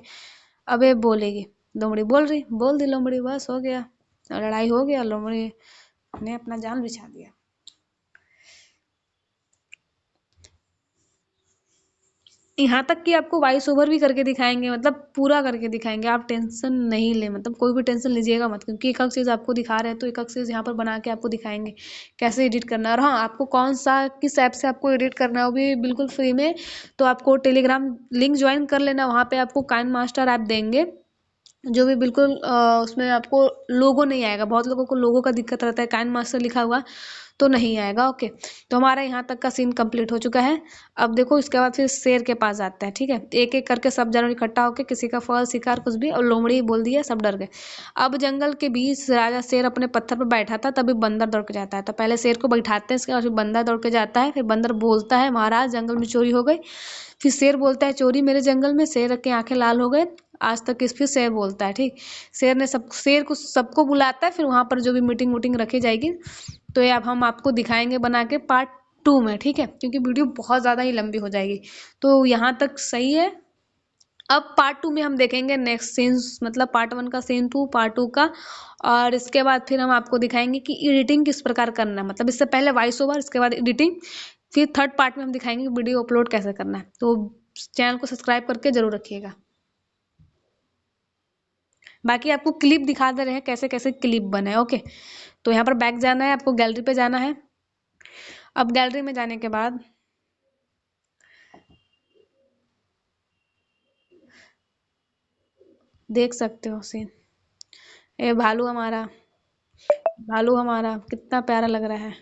अब ये बोलेगी। लोमड़ी बोल रही, बोल दी लोमड़ी, बस हो गया, लड़ाई हो गया। लोमड़ी ने अपना जाल बिछा दिया। यहाँ तक कि आपको वॉइस ओवर भी करके दिखाएंगे, मतलब पूरा करके दिखाएंगे। आप टेंशन नहीं ले, मतलब कोई भी टेंशन लीजिएगा मत, क्योंकि एक एक चीज़ आपको दिखा रहे हैं तो एक एक चीज़ यहाँ पर बना के आपको दिखाएंगे कैसे एडिट करना है। और हाँ, आपको कौन सा किस ऐप से आपको एडिट करना है वो भी बिल्कुल फ्री में। तो आपको टेलीग्राम लिंक ज्वाइन कर लेना, वहाँ पर आपको काइन मास्टर ऐप देंगे, जो भी बिल्कुल उसमें आपको लोगो नहीं आएगा। बहुत लोगों को लोगो का दिक्कत रहता है, काइन मास्टर लिखा हुआ तो नहीं आएगा। ओके, तो हमारा यहाँ तक का सीन कंप्लीट हो चुका है। अब देखो इसके बाद फिर शेर के पास आता है। ठीक है, एक एक करके सब जानवर इकट्ठा होकर, किसी का फल शिकार कुछ भी, और लोमड़ी बोल दिया, सब डर गए। अब जंगल के बीच राजा शेर अपने पत्थर पर बैठा था, तभी बंदर दौड़ के जाता है। तो पहले शेर को बैठाते हैं, इसके बाद फिर बंदर दौड़ के जाता है। फिर बंदर बोलता है, महाराज जंगल में चोरी हो गई। फिर शेर बोलता है, चोरी मेरे जंगल में। शेर की आंखें लाल हो गए। आज तक इस फिर शेर बोलता है। ठीक, शेर को सबको बुलाता है, फिर वहां पर जो भी मीटिंग वूटिंग रखी जाएगी। तो ये अब हम आपको दिखाएंगे बना के पार्ट 2 में। ठीक है, क्योंकि वीडियो बहुत ज़्यादा ही लंबी हो जाएगी। तो यहाँ तक सही है। अब पार्ट 2 में हम देखेंगे नेक्स्ट सीन्स, मतलब पार्ट 1 का सीन 2, पार्ट 2 का। और इसके बाद फिर हम आपको दिखाएंगे कि एडिटिंग किस प्रकार करना है, मतलब इससे पहले वॉइस ओवर, इसके बाद एडिटिंग। फिर थर्ड पार्ट में हम दिखाएंगे कि वीडियो अपलोड कैसे करना है। तो चैनल को सब्सक्राइब करके जरूर रखिएगा। बाकी आपको क्लिप दिखा दे रहे हैं कैसे कैसे क्लिप बने। ओके, तो यहाँ पर बैक जाना है, आपको गैलरी पे जाना है। अब गैलरी में जाने के बाद देख सकते हो सीन। ये भालू हमारा कितना प्यारा लग रहा है।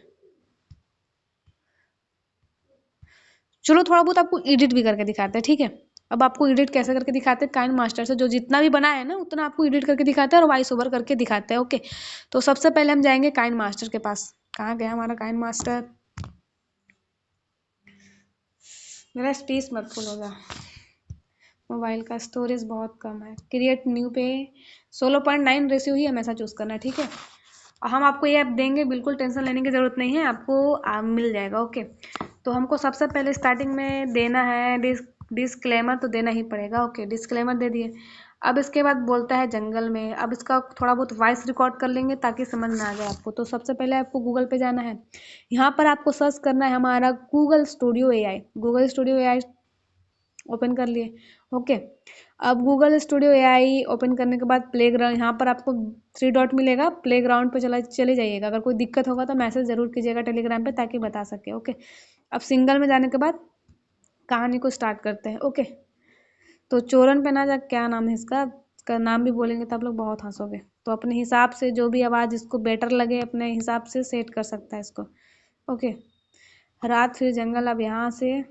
चलो थोड़ा बहुत आपको एडिट भी करके दिखाते हैं। ठीक है, अब आपको एडिट कैसे करके दिखाते हैं, काइन मास्टर से जो जितना भी बना है ना उतना आपको एडिट करके दिखाते हैं और वॉइस ओवर करके दिखाते हैं। ओके, तो सबसे पहले हम जाएंगे काइन मास्टर के पास। कहाँ गया हमारा काइन मास्टर। मेरा स्पेस मत फुल होगा, मोबाइल का स्टोरेज बहुत कम है। क्रिएट न्यू पे 16.9 रेशियो ही हमेशा चूज करना है। ठीक है, और हम आपको ये ऐप देंगे, बिल्कुल टेंशन लेने की ज़रूरत नहीं है, आपको मिल जाएगा। ओके, तो हमको सबसे पहले स्टार्टिंग में देना है डिस्क्लेमर, तो देना ही पड़ेगा। ओके, डिस्क्लेमर दे दिए। अब इसके बाद बोलता है जंगल में। अब इसका थोड़ा बहुत वॉइस रिकॉर्ड कर लेंगे ताकि समझ में आ जाए आपको। तो सबसे पहले आपको गूगल पे जाना है, यहाँ पर आपको सर्च करना है हमारा Google studio AI। Google studio AI open कर लिए। ओके, अब गूगल स्टूडियो AI ओपन करने के बाद प्लेग्राउंड, यहाँ पर आपको 3 डॉट मिलेगा, प्लेग्राउंड पे चले जाइएगा। अगर कोई दिक्कत होगा तो मैसेज ज़रूर कीजिएगा टेलीग्राम पे, ताकि बता सके। ओके, अब सिंगल में जाने के बाद कहानी को स्टार्ट करते हैं। ओके, तो चोरन पे ना जा, क्या नाम है इसका नाम भी बोलेंगे तो आप लोग बहुत हंसोगे। तो अपने हिसाब से जो भी आवाज़ इसको बेटर लगे, अपने हिसाब से सेट कर सकता है इसको। ओके, रात फिर जंगल। अब यहाँ से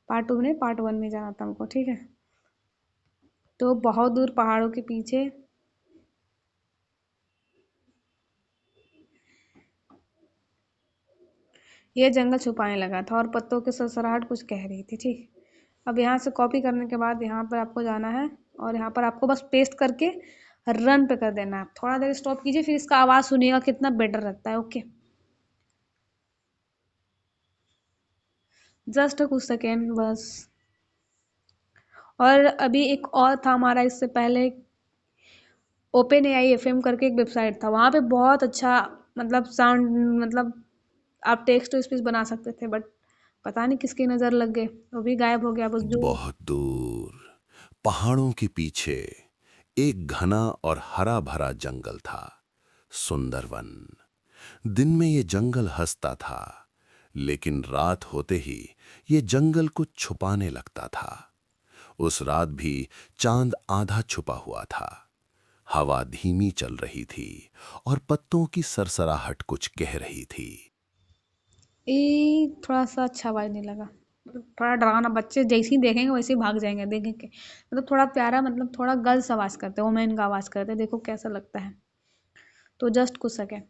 पार्ट 2 में पार्ट 1 में जाना था हमको। ठीक है, तो बहुत दूर पहाड़ों के पीछे ये जंगल छुपाने लगा था और पत्तों की सरसराहट कुछ कह रही थी। ठीक, अब यहाँ से कॉपी करने के बाद यहाँ पर आपको जाना है और यहाँ पर आपको बस पेस्ट करके रन पे कर देना है। थोड़ा देर स्टॉप कीजिए, फिर इसका आवाज़ सुनिएगा कितना बेटर लगता है। ओके, जस्ट कुछ सेकेंड बस। और अभी एक और था हमारा इससे पहले, ओपन एआई एफएम करके एक वेबसाइट था, वहाँ पे बहुत अच्छा मतलब साउंड, मतलब आप टेक्स्ट टू स्पीच बना सकते थे, बट पता नहीं किसकी नज़र लग गई, वो भी गायब हो गया। बस जो बहुत दूर पहाड़ों के पीछे एक घना और हरा भरा जंगल था, सुंदरवन। दिन में ये जंगल हंसता था, लेकिन रात होते ही ये जंगल को छुपाने लगता था। उस रात भी चांद आधा छुपा हुआ था, हवा धीमी चल रही थी और पत्तों की सरसराहट कुछ कह रही थी। थोड़ा सा अच्छा आवाज नहीं लगा, मतलब थोड़ा डरावना। बच्चे जैसे ही देखेंगे वैसे ही भाग जाएंगे देखेंगे, मतलब थोड़ा प्यारा, मतलब थोड़ा गर्ल्स आवाज करते हैं, वुमेन का आवाज करते हैं, देखो कैसा लगता है। तो जस्ट कुछ सेकेंड।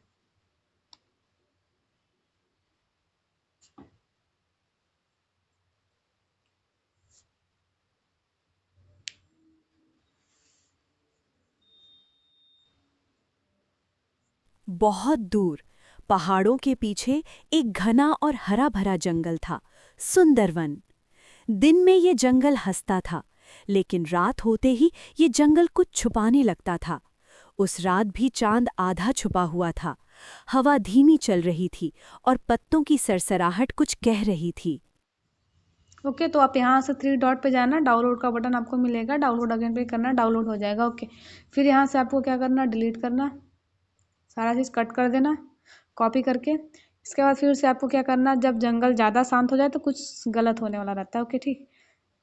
बहुत दूर पहाड़ों के पीछे एक घना और हरा भरा जंगल था, सुंदरवन। दिन में ये जंगल हंसता था, लेकिन रात होते ही ये जंगल कुछ छुपाने लगता था। उस रात भी चांद आधा छुपा हुआ था, हवा धीमी चल रही थी और पत्तों की सरसराहट कुछ कह रही थी। ओके, तो आप यहाँ से 3 डॉट पे जाना, डाउनलोड का बटन आपको मिलेगा, डाउनलोड अगेन पे करना, डाउनलोड हो जाएगा। ओके, फिर यहाँ से आपको क्या करना, डिलीट करना, सारा चीज़ कट कर देना कॉपी करके। इसके बाद फिर से आपको क्या करना, जब जंगल ज़्यादा शांत हो जाए तो कुछ गलत होने वाला रहता है। ओके ठीक,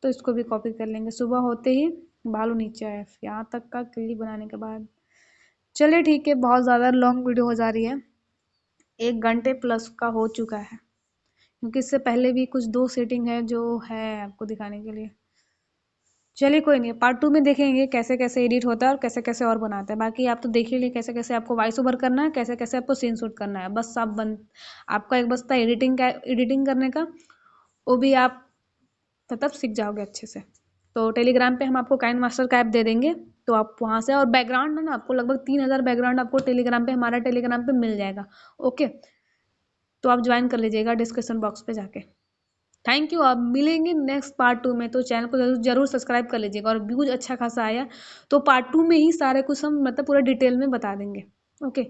तो इसको भी कॉपी कर लेंगे। सुबह होते ही भालू नीचे आए, यहाँ तक का क्लिप बनाने के बाद। चलिए ठीक है, बहुत ज़्यादा लॉन्ग वीडियो हो जा रही है, 1 घंटे प्लस का हो चुका है, क्योंकि इससे पहले भी कुछ 2 सेटिंग है जो है आपको दिखाने के लिए। चलिए कोई नहीं, पार्ट 2 में देखेंगे कैसे कैसे एडिट होता है और कैसे कैसे और बनाते हैं। बाकी आप तो देख ही लिए कैसे कैसे आपको वॉइस ओवर करना है, कैसे कैसे आपको सीन शूट करना है। बस आपका एक बस था एडिटिंग करने का, वो भी आप मतलब सीख जाओगे अच्छे से। तो टेलीग्राम पे हम आपको काइन मास्टर का ऐप दे देंगे, तो आप वहाँ से, और बैकग्राउंड है ना, आपको लगभग 3000 बैकग्राउंड आपको टेलीग्राम पे, हमारा टेलीग्राम पे मिल जाएगा। ओके, तो आप ज्वाइन कर लीजिएगा डिस्क्रिप्शन बॉक्स पे जाके। थैंक यू, आप मिलेंगे नेक्स्ट पार्ट 2 में। तो चैनल को जरूर सब्सक्राइब कर लीजिएगा, और व्यूज अच्छा खासा आया तो पार्ट 2 में ही सारे कुछ हम मतलब पूरा डिटेल में बता देंगे। ओके,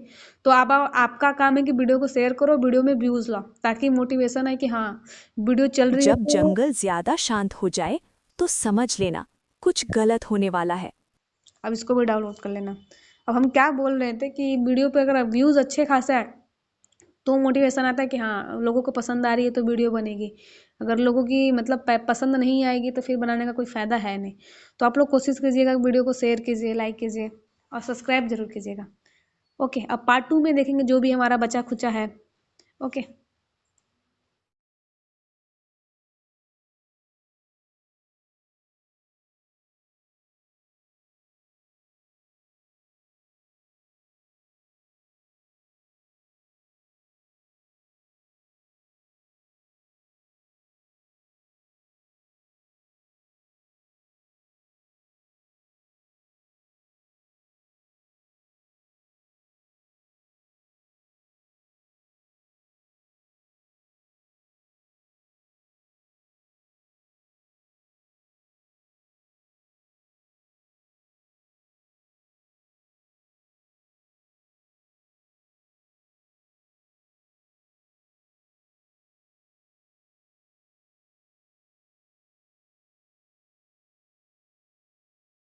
तो आपका काम है कि वीडियो को शेयर करो, वीडियो में व्यूज लाओ, ताकि मोटिवेशन है कि हाँ वीडियो चल रही है। जब जंगल ज्यादा शांत हो जाए तो समझ लेना कुछ गलत होने वाला है। अब इसको भी डाउनलोड कर लेना। अब हम क्या बोल रहे थे कि वीडियो पे अगर व्यूज अच्छे खासा है तो मोटिवेशन आता है कि हाँ लोगों को पसंद आ रही है तो वीडियो बनेगी। अगर लोगों की मतलब पसंद नहीं आएगी तो फिर बनाने का कोई फ़ायदा है नहीं। तो आप लोग कोशिश कीजिएगा, वीडियो को शेयर कीजिए, लाइक कीजिए और सब्सक्राइब जरूर कीजिएगा। ओके, अब पार्ट 2 में देखेंगे जो भी हमारा बचा खुचा है। ओके।